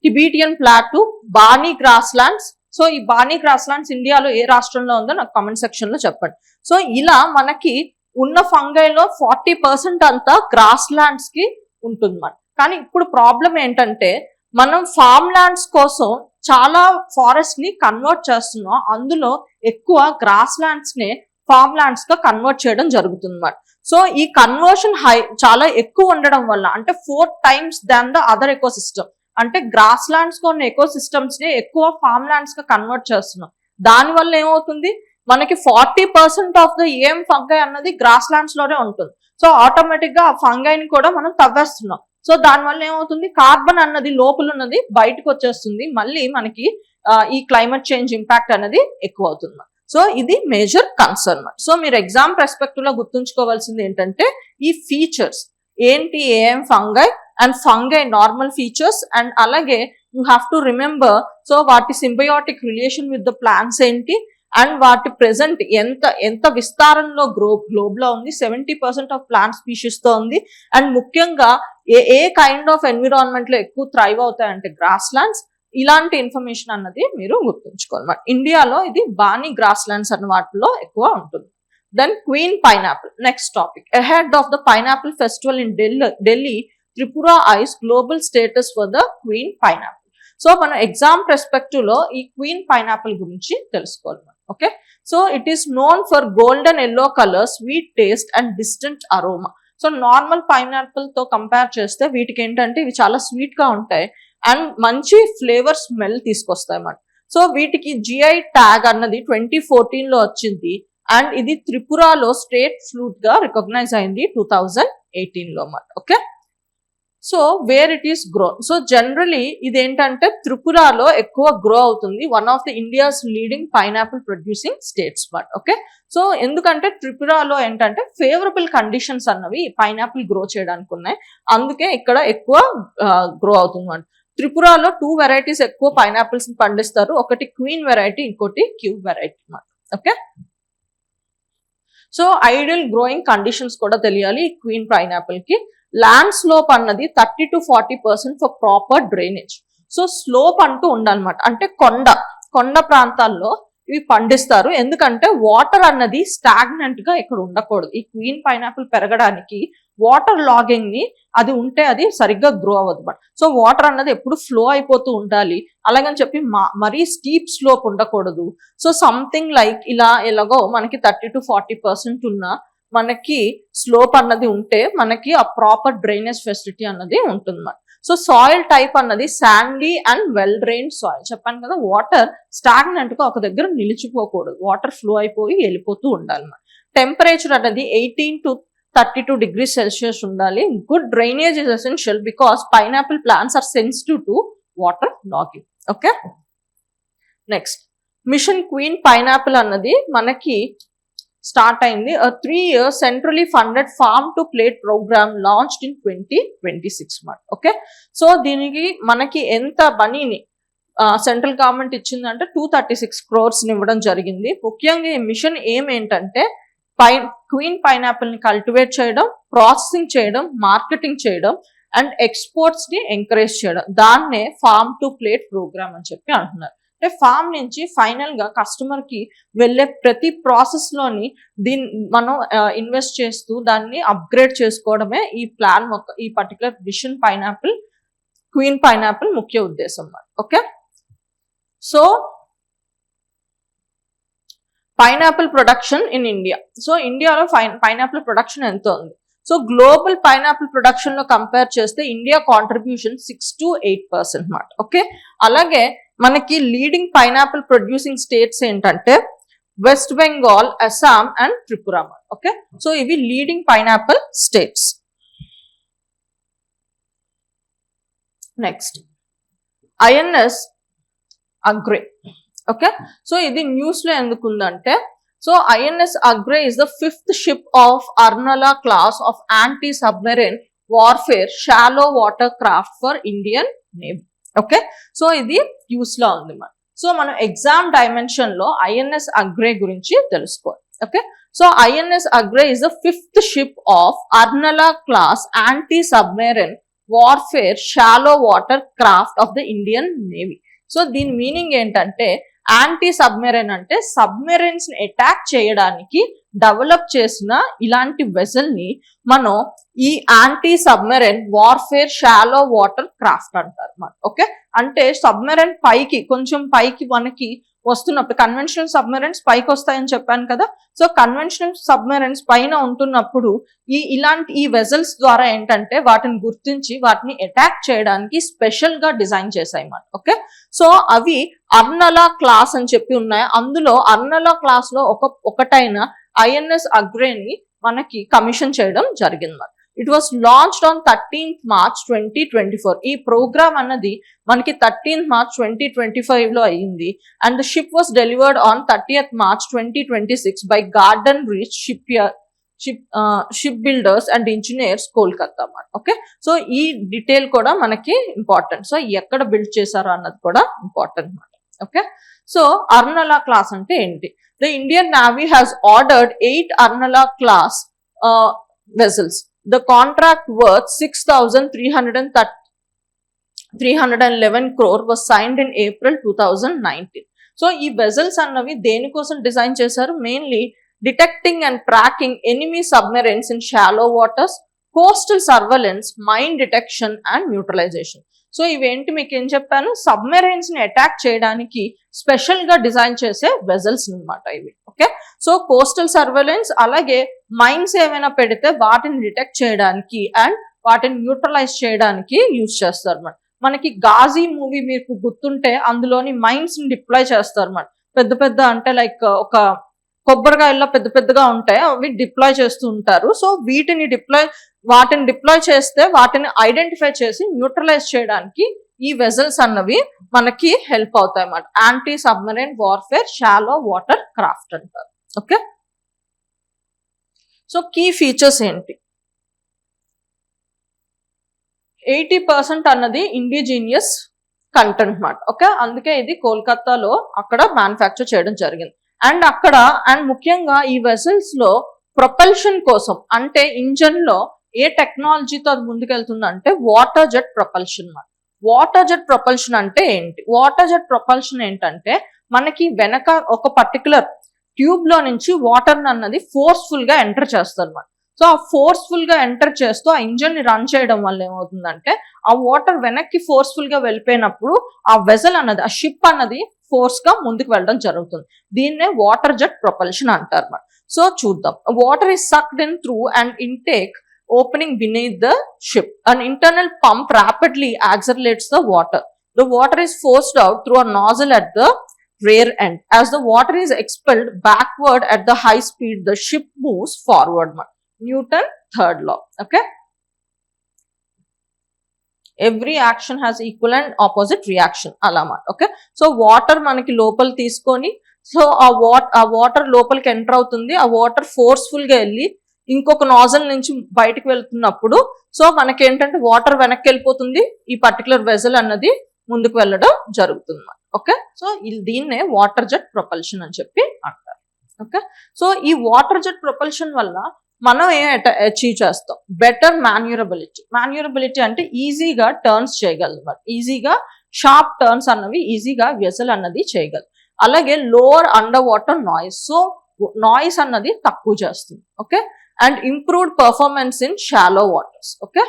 S1: Tibetan plateau, Bani grass lands. So ఈ బానీ గ్రాస్ ల్యాండ్స్ ఇండియాలో ఏ రాష్ట్రంలో ఉందో నాకు కామెంట్ సెక్షన్ లో చెప్పండి. సో ఇలా మనకి ఉన్న ఫంగైలో 40% అంతా గ్రాస్ ల్యాండ్స్ కి ఉంటుంది మరి. కానీ ఇప్పుడు ప్రాబ్లం ఏంటంటే మనం ఫార్మ్ ల్యాండ్స్ కోసం చాలా ఫారెస్ట్ ని కన్వర్ట్ చేస్తున్నాం, అందులో ఎక్కువ గ్రాస్ ల్యాండ్స్ నే ఫార్మ్ ల్యాండ్స్ గా కన్వర్ట్ చేయడం జరుగుతుంది మరి. సో ఈ కన్వర్షన్ చాలా ఎక్కువ ఉండడం వల్ల, అంటే 4 times than the other eco system, అంటే గ్రాస్ ల్యాండ్స్ గా ఉన్న ఎకో సిస్టమ్స్ ని ఎక్కువ ఫార్మ్ ల్యాండ్స్ గా కన్వర్ట్ చేస్తున్నాం. దాని వల్ల ఏమవుతుంది, మనకి 40% ఆఫ్ ద ఏం ఫంగై అన్నది గ్రాస్ ల్యాండ్స్ లోనే ఉంటుంది. సో ఆటోమేటిక్ గా ఆ ఫంగైని కూడా మనం తవ్వేస్తున్నాం. సో దానివల్ల ఏమవుతుంది, కార్బన్ అన్నది లోపల ఉన్నది బయటకు వచ్చేస్తుంది, మళ్ళీ మనకి ఈ క్లైమేట్ చేంజ్ ఇంపాక్ట్ అనేది ఎక్కువ అవుతుంది. సో ఇది మేజర్ కన్సర్న్. సో మీరు ఎగ్జామ్ పర్స్పెక్టివ్ లో గుర్తుంచుకోవాల్సింది ఏంటంటే ఈ ఫీచర్స్ ఏంటి, ఏం fungi and fungi normal features, and అలాగే you have to remember so వాటి symbiotic relation with the plants ఏంటి, అండ్ వాటి ప్రెసెంట్ ఎంత విస్తారంలో గ్లోబ్ లో ఉంది, 70% ఆఫ్ ప్లాంట్ స్పీషీస్ తో ఉంది, అండ్ ముఖ్యంగా ఏ కైండ్ ఆఫ్ ఎన్విరాన్మెంట్ లో ఎక్కువ థ్రైవ్ అవుతాయంటే గ్రాస్ ల్యాండ్స్. ఇలాంటి ఇన్ఫర్మేషన్ అన్నది మీరు గుర్తుంచుకోవాలి. ఇండియాలో ఇది బానీ గ్రాస్ ల్యాండ్స్ అన్న వాటిలో ఎక్కువ ఉంటుంది. Then queen pineapple, next topic. Ahead of the pineapple festival in Delhi, Tripura eyes global status for the queen pineapple. So మనం ఎగ్జామ్ పర్స్పెక్టివ్ లో ఈ క్వీన్ పైనాపిల్ గురించి తెలుసుకోవాలి. Okay, so it is known for golden yellow colour, sweet taste and distant aroma. So normal pineapple తో compare చేస్తే వీటికి ఏంటంటే ఇవి చాలా స్వీట్ గా ఉంటాయి అండ్ మంచి ఫ్లేవర్ స్మెల్ తీసుకొస్తాయి అన్నమాట. సో వీటికి జిఐ ట్యాగ్ అన్నది 2014 లో వచ్చింది, అండ్ ఇది త్రిపురలో స్టేట్ ఫ్రూట్ గా రికగ్నైజ్ అయింది 2018 లో అన్నమాట. Okay, so where it is grow, so generally ఇదేంటంటే త్రిపురలో ఎక్కువ గ్రో అవుతుంది, one of the India's leading pineapple producing states but. Okay, so ఎందుకంటే త్రిపురలో ఏంటంటే ఫేవరబుల్ కండిషన్స్ అన్నవి పైనాపిల్ గ్రో చేయడానికి ఉన్నాయి, అందుకే ఇక్కడ ఎక్కువ గ్రో అవుతుంది. త్రిపురలో 2 వెరైటీస్ ఎక్కువ పైనాపిల్స్ పండిస్తారు, ఒకటి క్వీన్ వెరైటీ, ఇంకోటి క్యూబ్ వెరైటీ అన్నమాట. Okay, so ideal growing conditions కూడా తెలియాలి ఈ క్వీన్ పైనాపిల్ కి. ల్యాండ్ స్లోప్ అన్నది 30 to 40% for proper drainage. So slope అంటూ ఉండాలన్నమాట, అంటే కొండ ప్రాంతాల్లో ఇవి పండిస్తారు, ఎందుకంటే వాటర్ అన్నది స్టాగ్నెంట్ గా ఇక్కడ ఉండకూడదు. ఈ క్వీన్ పైనాపిల్ పెరగడానికి వాటర్ లాగింగ్ ని అది ఉంటే అది సరిగ్గా గ్రో అవ్వదు. సో వాటర్ అన్నది ఎప్పుడు ఫ్లో అయిపోతూ ఉండాలి, అలాగని చెప్పి మరీ స్టీప్ స్లోప్ ఉండకూడదు. సో సంథింగ్ లైక్ ఇలాగో మనకి 30 to 40% ఉన్న మనకి స్లోప్ అన్నది ఉంటే మనకి ఆ ప్రాపర్ డ్రైనేజ్ ఫెసిలిటీ అన్నది ఉంటుంది. సో సాయిల్ టైప్ అన్నది Sandy and well drain soil. చెప్పాను కదా, వాటర్ స్టాగ్నెంట్ గా ఒక దగ్గర నిలిచిపోకూడదు, వాటర్ ఫ్లో అయిపోయి వెళ్ళిపోతూ ఉండాలి. టెంపరేచర్ అన్నది 18 to 32 degrees Celsius ఉండాలి. Good drainage is essential because pineapple plants are sensitive to water logging. Okay, next mission queen pineapple అన్నది మనకి స్టార్ట్ అయింది. 3 year centrally funded farm to plate programme launched in 2026. Okay, so దీనికి మనకి ఎంత మనీని central government ఇచ్చిందంటే 236 crores ఇవ్వడం జరిగింది. ముఖ్యంగా ఈ మిషన్ ఏంటంటే క్వీన్ పైనాపిల్ ని కల్టివేట్ చేయడం, ప్రాసెసింగ్ చేయడం, మార్కెటింగ్ చేయడం అండ్ ఎక్స్పోర్ట్స్ ని ఎంకరేజ్ చేయడం, దాన్నే ఫార్మ్ టు ప్లేట్ ప్రోగ్రామ్ అని చెప్పి అంటున్నారు. అంటే ఫామ్ నుంచి ఫైనల్ గా కస్టమర్ కి వెళ్ళే ప్రతి ప్రాసెస్ లోని మనం ఇన్వెస్ట్ చేస్తూ దాన్ని అప్గ్రేడ్ చేసుకోవడమే ఈ ప్లాన్ ఈ particular mission pineapple queen pineapple ముఖ్య ఉద్దేశం. Okay, so pineapple production in India. So ఇండియాలో పైనాపిల్ ప్రొడక్షన్ ఎంత ఉంది? సో గ్లోబల్ పైనాపిల్ ప్రొడక్షన్ లో కంపేర్ చేస్తే ఇండియా కాంట్రిబ్యూషన్ 6 to 8% అన్నమాట. ఓకే, అలాగే మనకి లీడింగ్ పైనాపిల్ ప్రొడ్యూసింగ్ స్టేట్స్ ఏంటంటే West Bengal, Assam and Tripura. Okay, so ఇవి leading pineapple states. Next INS Agray. Okay, so ఇది న్యూస్ లో ఎందుకు ఉందంటే, so INS Agray is the 5th ship of Arnala class of anti submarine warfare shallow water craft for Indian Navy. Okay, so ఇది news లో ఉంది. So మనం exam dimension లో INS Agray గురించి తెలుసుకోవాలి. Okay, so INS Agray is the 5th ship of Arnala class anti submarine warfare shallow water craft of the Indian Navy. So దీని meaning ఏంటంటే anti submarine అంటే సబ్మెరైన్స్ ని అటాక్ చేయడానికి డెవలప్ చేసిన ఇలాంటి వెసల్ ని మనం ఈ anti submarine warfare shallow water craft అంటారు అన్నమాట. ఓకే, అంటే సబ్మెరైన్ పైకి కొంచెం పైకి మనకి వస్తున్నప్పుడు కన్వెన్షనల్ సబ్మెరైన్స్ పైకి వస్తాయని చెప్పాను కదా. సో కన్వెన్షనల్ సబ్మెరైన్స్ పైన ఉంటున్నప్పుడు ఈ వెజల్స్ ద్వారా ఏంటంటే వాటిని గుర్తించి వాటిని అటాక్ చేయడానికి స్పెషల్ గా డిజైన్ చేశాయి అన్నమాట. ఓకే, సో అవి అర్నలా క్లాస్ అని చెప్పి ఉన్నాయి. అందులో అర్నలా క్లాస్ లో ఒకటైన ఐఎన్ఎస్ అగ్రేని మనకి కమిషన్ చేయడం జరిగింది. It was launched on 13th March 2024. ఈ ప్రోగ్రామ్ అన్నది మనకి 13th March 2025 లో అయ్యింది. And the ship was delivered on 30th March 2026 by garden reach ship builders and engineers Kolkata అన్నమాట. ఓకే, సో ఈ డీటెయిల్ కూడా మనకి ఇంపార్టెంట్. సో ఎక్కడ బిల్డ్ చేశారు అన్నది కూడా ఇంపార్టెంట్ అన్నమాట. ఓకే, సో అర్నలా క్లాస్ అంటే ఏంటి? The Indian Navy has ordered 8 Arnala class vessels. The contract worth 6,311 crore was signed in April 2019. So ఈ వెజల్స్ అన్నవి దేనికోసం డిజైన్ చేశారు? Mainly detecting and tracking enemy submarines in shallow waters, coastal surveillance, mine detection and neutralization. So ఇవేంటి మీకు ఏం చెప్పాను? Submarines ని attack చేయడానికి స్పెషల్ గా డిజైన్ చేసే వెజల్స్ అన్నమాట ఇవి. ఓకే, సో కోస్టల్ సర్వేలెన్స్ అలాగే మైన్స్ ఏమైనా పెడితే వాటిని డిటెక్ట్ చేయడానికి అండ్ వాటిని న్యూట్రలైజ్ చేయడానికి యూజ్ చేస్తారు అన్నమాట. మనకి గాజీ మూవీ మీకు గుర్తుంటే అందులోని మైన్స్ ని డిప్లాయ్ చేస్తారు అన్నమాట. పెద్ద పెద్ద అంటే లైక్ ఒక కొబ్బరికాయల్లో పెద్ద పెద్దగా ఉంటాయి, అవి డిప్లాయ్ చేస్తూ ఉంటారు. సో వాటిని డిప్లాయ్ చేస్తే వాటిని ఐడెంటిఫై చేసి న్యూట్రలైజ్ చేయడానికి ఈ వెజల్స్ అన్నవి మనకి హెల్ప్ అవుతాయి అన్నమాట. Anti submarine warfare shallow water craft అంటారు. ఓకే, సో కీ ఫీచర్స్ ఏంటి? 80% అన్నది ఇండిజినియస్ కంటెంట్ అన్నమాట. ఓకే, అందుకే ఇది కోల్కతాలో అక్కడ మ్యానుఫ్యాక్చర్ చేయడం జరిగింది. అండ్ ముఖ్యంగా ఈ వెసల్స్ లో ప్రొపల్షన్ కోసం అంటే ఇంజన్ లో ఏ టెక్నాలజీతో అది ముందుకెళ్తుందంటే water jet propulsion. Water jet propulsion అంటే ఏంటి? వాటర్ జెట్ ప్రొపల్షన్ ఏంటంటే మనకి వెనక ఒక పర్టికులర్ ట్యూబ్ లో నుంచి వాటర్ అన్నది ఫోర్స్ఫుల్ గా ఎంటర్ చేస్తారు అన్నమాట. సో ఆ ఫోర్స్ఫుల్ గా ఎంటర్ చేస్తూ ఆ ఇంజన్ ని రన్ చేయడం వల్ల ఏమవుతుందంటే ఆ వాటర్ వెనక్కి ఫోర్స్ఫుల్ గా వెళ్ళిపోయినప్పుడు ఆ వెసల్ అన్నది ఆ షిప్ అన్నది ఫోర్స్ గా ముందుకు వెళ్ళడం జరుగుతుంది. దీన్నే వాటర్ జెట్ ప్రొపల్షన్ అంటారు అన్నమాట. సో చూద్దాం. Water is sucked in through and intake opening beneath the ship. An internal pump rapidly accelerates the water. The water is forced out through a nozzle at the rear end. As the water is expelled backward at the high speed, the ship moves forward. Newton third law. Okay, every action has equal and opposite reaction alama. Okay, so water manaki lopal teeskoni, so a water lopalki enter avutundi, a water forceful ga elli ఇంకొక nozzle నుంచి బయటకు వెళ్తున్నప్పుడు so మనకి ఏంటంటే water వెనక్కి వెళ్ళిపోతుంది, ఈ particular vessel అన్నది ముందుకు వెళ్ళడం జరుగుతుంది. ఓకే, సో దీన్నే వాటర్ జెట్ ప్రొపల్షన్ అని చెప్పి అంటారు. ఓకే, సో ఈ వాటర్ జెట్ ప్రొపల్షన్ వల్ల మనం అచీవ్ చేస్తాం? బెటర్ మాన్యూరబిలిటీ అంటే ఈజీగా టర్న్స్ చేయగలరు, ఈజీగా షార్ప్ టర్న్స్ అన్నవి ఈజీగా వెజల్ అన్నది చేయగలరు. అలాగే lower under water noise, so noise అన్నది తక్కువ చేస్తుంది. Okay, and improved performance in shallow waters. Okay,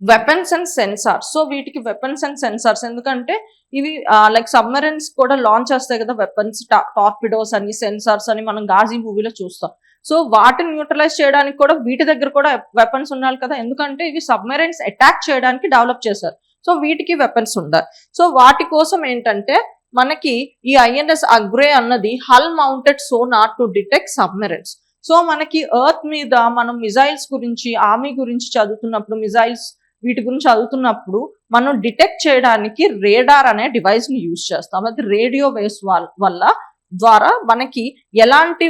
S1: weapons and sensors. So వీటికి వెపన్స్ అండ్ సెన్సార్స్ ఎందుకంటే ఇవి లైక్ సబ్మెరైన్స్ కూడా లాంచ్ చేస్తాయి కదా, వెపన్స్, టార్పిడోస్ అని, సెన్సార్స్ అని మనం గాజీ మూవీలో చూస్తాం. సో వాటిని న్యూట్రలైజ్ చేయడానికి కూడా వీటి దగ్గర కూడా వెపన్స్ ఉండాలి కదా, ఎందుకంటే ఇవి సబ్మెరైన్స్ అటాక్ చేయడానికి డెవలప్ చేశారు. సో వీటికి వెపన్స్ ఉండాలి. సో వాటి కోసం ఏంటంటే మనకి ఈ ఐఎన్ఎస్ అగ్రే అన్నది hull mounted sonar to detect submarines. So మనకి ఎర్త్ మీద మనం మిజైల్స్ గురించి, ఆర్మీ గురించి చదువుతున్నప్పుడు, మిజైల్స్ వీటి గురించి చదువుతున్నప్పుడు మనం డిటెక్ట్ చేయడానికి రేడార్ అనే డివైస్ ని యూజ్ చేస్తాం. అది రేడియో వేవ్స్ వల్ల ద్వారా మనకి ఎలాంటి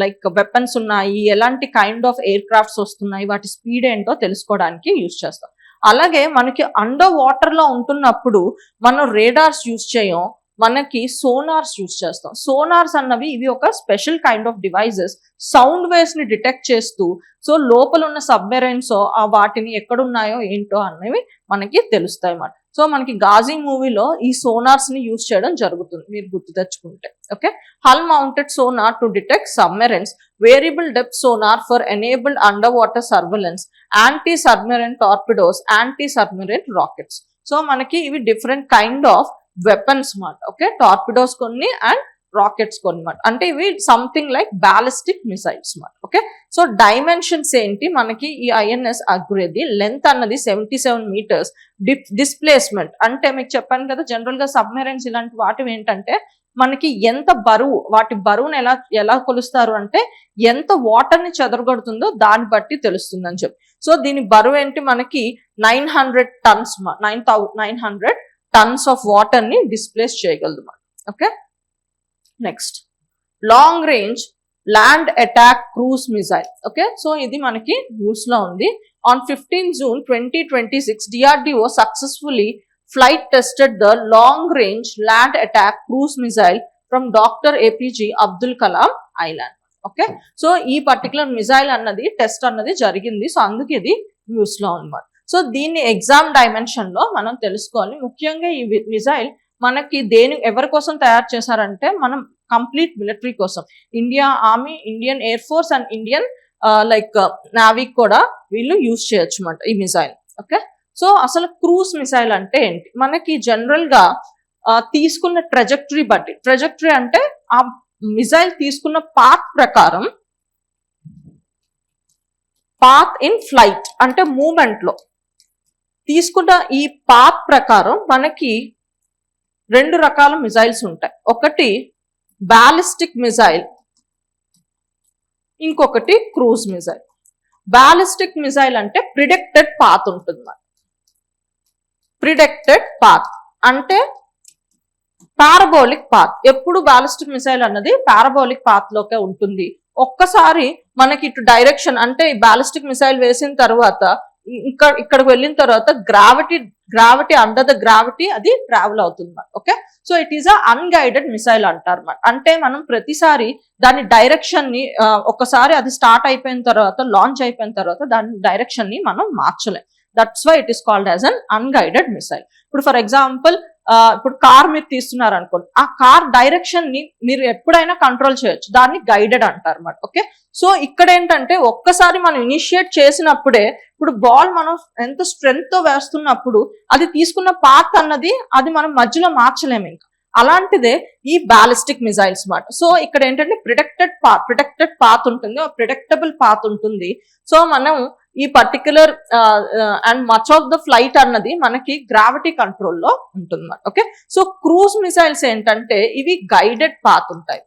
S1: లైక్ వెపన్స్ ఉన్నాయి, ఎలాంటి కైండ్ ఆఫ్ ఎయిర్ క్రాఫ్ట్స్ వస్తున్నాయి, వాటి స్పీడ్ ఏంటో తెలుసుకోవడానికి యూజ్ చేస్తాం. అలాగే మనకి అండర్ వాటర్ లో ఉంటున్నప్పుడు మనం రేడార్స్ యూజ్ చేయం, మనకి సోనార్స్ యూస్ చేస్తాం. సోనార్స్ అన్నవి ఇవి ఒక special kind of devices, sound waves ని డిటెక్ట్ చేస్తూ సో లోపల ఉన్న సబ్మెరైన్స్ వాటిని ఎక్కడున్నాయో ఏంటో అనేవి మనకి తెలుస్తాయి అన్నమాట. సో మనకి గాజీ మూవీలో ఈ సోనార్స్ ని యూజ్ చేయడం జరుగుతుంది, మీరు గుర్తు తెచ్చుకుంటే. Okay, hull mounted sonar to detect submarines, variable depth sonar for enabled under water surveillance, anti submarine torpedoes, anti submarine rockets. So మనకి ఇవి డిఫరెంట్ కైండ్ ఆఫ్ వెపన్స్ మాట. ఓకే, టార్పిడోస్ కొన్ని అండ్ రాకెట్స్ కొన్ని మాట. అంటే ఇవి సంథింగ్ లైక్ బ్యాలిస్టిక్ మిసైల్స్ మాట. Okay, so dimensions ఏంటి మనకి ఈ ఐఎన్ఎస్ అగ్రేది, లెంత్ అన్నది 77 meters, డిస్ప్లేస్మెంట్ అంటే మీకు చెప్పాను కదా, జనరల్ గా సబ్మెరైన్స్ ఇలాంటి వాటి ఏంటంటే మనకి ఎంత బరువు, వాటి బరువును ఎలా కొలుస్తారు అంటే ఎంత వాటర్ ని చెదరగొడుతుందో దాన్ని బట్టి తెలుస్తుంది అని చెప్పి. సో దీని బరువు ఏంటి మనకి 900 tons, 900 tons ఆఫ్ వాటర్ ని డిస్ప్లేస్ చేయగలదు మనం. Okay, next long range land attack cruise missile. Okay, so ఇది మనకి న్యూస్ లో ఉంది. On 15 June 2026 DRDO successfully flight tested the long-range land attack cruise missile from Dr. APJ Abdul Kalam Island. Okay, so ఈ particular missile అన్నది test అన్నది జరిగింది. So అందుకే ఇది న్యూస్ లో అన్నమాట. సో దీన్ని ఎగ్జామ్ డైమెన్షన్ లో మనం తెలుసుకోవాలి. ముఖ్యంగా ఈ మిసైల్ మనకి ఎవరి కోసం తయారు చేశారంటే మనం కంప్లీట్ మిలిటరీ కోసం, India army, Indian air force and Indian navy కూడా వీళ్ళు యూజ్ చేయొచ్చు అన్నమాట ఈ మిసైల్. ఓకే, సో అసలు క్రూజ్ మిసైల్ అంటే ఏంటి, మనకి జనరల్ గా తీసుకున్న ట్రెజెక్టరీ బట్టి, ట్రెజెక్టరీ అంటే ఆ మిసైల్ తీసుకున్న పాత్ ప్రకారం, పాత్ ఇన్ ఫ్లైట్ అంటే మూమెంట్ లో తీసుకున్న ఈ పాత్ ప్రకారం మనకి 2 రకాల మిసైల్స్ ఉంటాయి. ఒకటి బ్యాలిస్టిక్ మిసైల్, ఇంకొకటి క్రూజ్ మిసైల్. బ్యాలిస్టిక్ మిసైల్ అంటే ప్రిడిక్టెడ్ పాత్ ఉంటుంది. ప్రిడిక్టెడ్ పాత్ అంటే పారాబోలిక్ పాత్. ఎప్పుడు బ్యాలిస్టిక్ మిసైల్ అన్నది పారాబోలిక్ పాత్ లోకే ఉంటుంది. ఒక్కసారి మనకి ఇటు డైరెక్షన్ అంటే ఈ బ్యాలిస్టిక్ మిసైల్ వేసిన తర్వాత ఇక్కడికి వెళ్ళిన తర్వాత గ్రావిటీ అండర్ ద గ్రావిటీ అది ట్రావెల్ అవుతుంది. Okay, so it is unguided missile అంటారు. అంటే మనం ప్రతిసారి దాని డైరెక్షన్ ని ఒకసారి అది స్టార్ట్ అయిపోయిన తర్వాత, లాంచ్ అయిపోయిన తర్వాత దాని డైరెక్షన్ ని మనం మార్చలేం. That's why it is called as an unguided missile. ఇప్పుడు ఫర్ ఎగ్జాంపుల్ ఇప్పుడు కార్ మీరు తీస్తున్నారు అనుకోండి, ఆ కార్ డైరెక్షన్ ని మీరు ఎప్పుడైనా కంట్రోల్ చేయొచ్చు, దాన్ని గైడెడ్ అంటారు అన్నమాట. ఓకే, సో ఇక్కడ ఏంటంటే ఒక్కసారి మనం ఇనిషియేట్ చేసినప్పుడే, ఇప్పుడు బాల్ మనం ఎంత స్ట్రెంగ్త్ తో వేస్తున్నప్పుడు అది తీసుకున్న పాత్ అన్నది అది మనం మధ్యలో మార్చలేము ఇంకా. అలాంటిదే ఈ బ్యాలిస్టిక్ మిసైల్స్ మాట. సో ఇక్కడ ఏంటంటే ప్రిడిక్టెడ్ పాత్ ఉంటుంది, ప్రిడిక్టబుల్ పాత్ ఉంటుంది. సో మనం ఈ particular and much of the flight అన్నది మనకి గ్రావిటీ కంట్రోల్లో ఉంటుంది. ఓకే, సో క్రూజ్ మిసైల్స్ ఏంటంటే ఇవి గైడెడ్ పాత్ ఉంటాయి.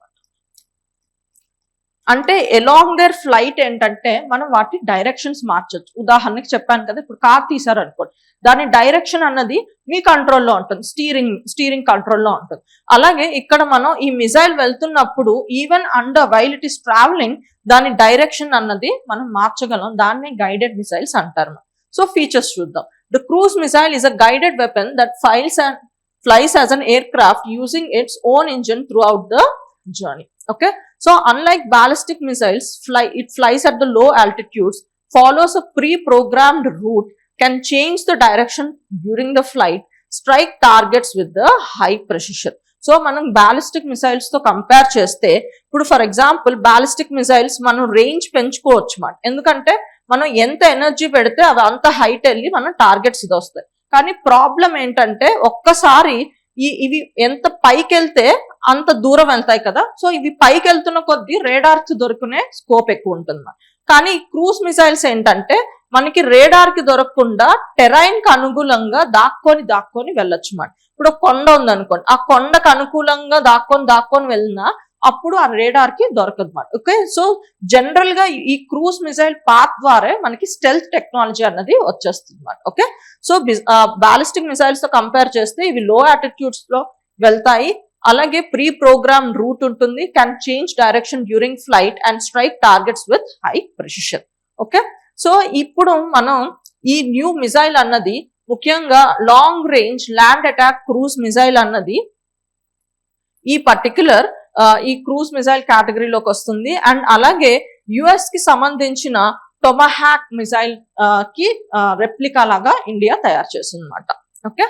S1: అంటే ఎలాంగ్ దేర్ ఫ్లైట్ ఏంటంటే మనం వాటి డైరెక్షన్స్ మార్చొచ్చు. ఉదాహరణకి చెప్పాను కదా, ఇప్పుడు కార్ తీసారు అనుకోండి, దాని డైరెక్షన్ అన్నది మీ కంట్రోల్లో ఉంటుంది, స్టీరింగ్ కంట్రోల్లో ఉంటుంది. అలాగే ఇక్కడ మనం ఈ మిసైల్ వెళ్తున్నప్పుడు even under while it is travelling దాని డైరెక్షన్ అన్నది మనం మార్చగలం, దాన్ని గైడెడ్ మిసైల్స్ అంటారు. సో ఫీచర్స్ చూద్దాం. The cruise missile is a guided weapon that flies as an aircraft using its own engine throughout the journey. Okay, so unlike ballistic missiles, it flies at the low altitudes, follows a pre-programmed route, can change the direction during the flight, strike targets with the high precision. So మనం ballistic missiles తో compare చేస్తే, ఇప్పుడు for example ballistic missiles మనం range పెంచుకోవచ్చు మాట. ఎందుకంటే మనం ఎంత ఎనర్జీ పెడితే అవి అంత హైట్ వెళ్ళి మన టార్గెట్స్ ఇది వస్తాయి. కానీ ప్రాబ్లం ఏంటంటే ఒక్కసారి ఇవి ఎంత పైకి వెళ్తే అంత దూరం వెళ్తాయి కదా. సో ఇవి పైకి వెళ్తున్న కొద్దీ రేడార్ కి దొరుకునే స్కోప్ ఎక్కువ ఉంటుంది. కానీ క్రూజ్ మిసైల్స్ ఏంటంటే మనకి రేడార్ కి దొరకకుండా టెరైన్ కి అనుకూలంగా దాక్కొని వెళ్ళొచ్చు మాట. ఇప్పుడు కొండ ఉందనుకోండి, ఆ కొండకు అనుకూలంగా దాక్కొని వెళ్ళినా అప్పుడు ఆ రేడార్ కి దొరకదు మాట. ఓకే, సో జనరల్ గా ఈ క్రూజ్ మిసైల్ పాత్ ద్వారా మనకి స్టెల్త్ టెక్నాలజీ అన్నది వచ్చేస్తుంది మాట. ఓకే, సో బాలిస్టిక్ మిసైల్స్ తో కంపేర్ చేస్తే ఇవి లో ఆటిట్యూడ్స్ లో వెళ్తాయి. అలాగే ప్రీ ప్రోగ్రామ్ రూట్ ఉంటుంది, can change direction during flight and strike targets with high precision. Okay, so ఇప్పుడు మనం ఈ న్యూ మిసైల్ అన్నది ముఖ్యంగా long range land attack cruise missile అన్నది ఈ పర్టిక్యులర్ ఈ క్రూజ్ మిసైల్ కేటగిరీలోకి వస్తుంది. అండ్ అలాగే యుఎస్ కి సంబంధించిన టొమహాక్ మిసైల్ కి రెప్లికా లాగా ఇండియా తయారు చేస్తుంది అనమాట. ఓకే,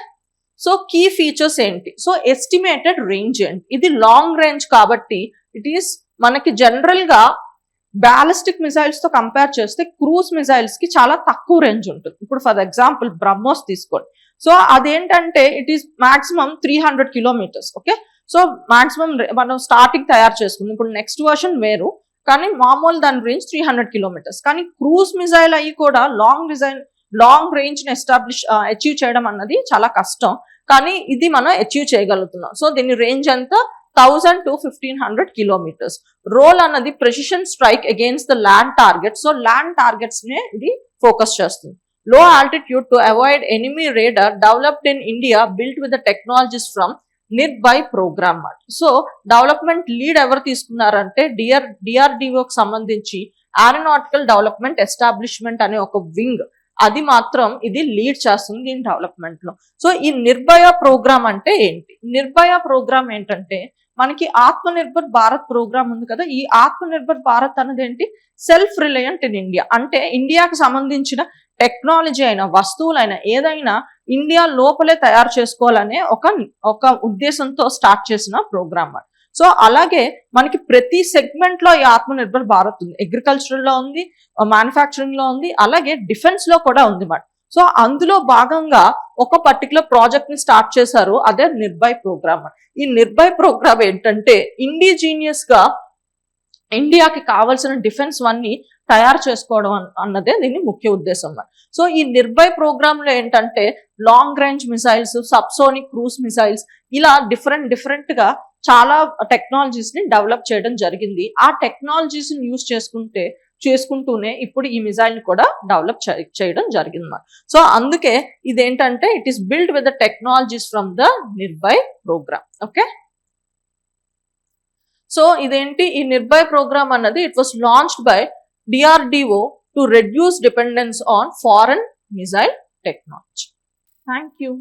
S1: సో కీ ఫీచర్స్ ఏంటి? సో ఎస్టిమేటెడ్ రేంజ్ ఏంటి? ఇది లాంగ్ రేంజ్ కాబట్టి ఇట్ ఈస్ మనకి జనరల్ గా బ్యాలిస్టిక్ మిసైల్స్ తో కంపేర్ చేస్తే క్రూజ్ మిసైల్స్ కి చాలా తక్కువ రేంజ్ ఉంటుంది. ఇప్పుడు ఫర్ ఎగ్జాంపుల్ బ్రహ్మోస్ తీసుకోండి. సో అదేంటంటే it is maximum 300 kilometres. Okay, so maximum మనం స్టార్టింగ్ తయారు చేసుకుంది. ఇప్పుడు నెక్స్ట్ వర్షన్ వేరు, కానీ మామూలు దాని రేంజ్ 300 కిలోమీటర్స్. కానీ క్రూజ్ మిసైల్ అయ్యి కూడా లాంగ్ రేంజ్ ని అచీవ్ చేయడం అన్నది చాలా కష్టం. కానీ ఇది మనం అచీవ్ చేయగలుగుతున్నాం. సో దీని రేంజ్ అంతా 1000 to 1500 కిలోమీటర్స్. రోల్ అన్నది precision strike against the land target. So land targets నే ఇది ఫోకస్ చేస్తుంది. Low altitude to avoid enemy radar developed in India built with the technologies from Nirbhay programme. So development lead ఎవరు తీసుకున్నారంటే డిఆర్డిఓకి సంబంధించి aeronautical development establishment అనే ఒక wing, అది మాత్రం ఇది లీడ్ చేస్తుంది దీని డెవలప్మెంట్ లో. సో ఈ నిర్భయ ప్రోగ్రామ్ అంటే ఏంటి? నిర్భయ ప్రోగ్రామ్ ఏంటంటే మనకి ఆత్మ నిర్భర్ భారత్ ప్రోగ్రామ్ ఉంది కదా, ఈ ఆత్మ నిర్భర్ భారత్ అనేది ఏంటి? Self reliant in India. అంటే ఇండియాకి సంబంధించిన టెక్నాలజీ అయినా వస్తువులైనా ఏదైనా ఇండియా లోపలే తయారు చేసుకోవాలనే ఒక ఉద్దేశంతో స్టార్ట్ చేసిన ప్రోగ్రామ్. సో అలాగే మనకి ప్రతి సెగ్మెంట్ లో ఈ ఆత్మ నిర్భర్ భారత్ ఉంది. అగ్రికల్చరల్ లో ఉంది, మ్యానుఫ్యాక్చరింగ్ లో ఉంది, అలాగే డిఫెన్స్ లో కూడా ఉంది మాట. సో అందులో భాగంగా ఒక పర్టికులర్ ప్రాజెక్ట్ ని స్టార్ట్ చేశారు, అదే నిర్భయ్ ప్రోగ్రామ్. ఈ నిర్భయ్ ప్రోగ్రామ్ ఏంటంటే ఇండిజీనియస్ గా ఇండియాకి కావాల్సిన డిఫెన్స్ అన్ని తయారు చేసుకోవడం అన్నదే దీని ముఖ్య ఉద్దేశం. సో ఈ నిర్భయ్ ప్రోగ్రామ్ లో ఏంటంటే long range missiles, subsonic cruise missiles, ఇలా డిఫరెంట్ గా చాలా టెక్నాలజీస్ ని డెవలప్ చేయడం జరిగింది. ఆ టెక్నాలజీస్ ని యూజ్ చేసుకుంటూనే ఇప్పుడు ఈ మిసైల్ ని కూడా డెవలప్ చేయడం జరిగింది. సో అందుకే ఇదేంటంటే it is build with the technologies from the Nirbhay programme. Okay, so ఇదేంటి ఈ నిర్భయ్ ప్రోగ్రామ్ అన్నది it was launched by DRDO to reduce dependence on foreign missile technology. Thank you.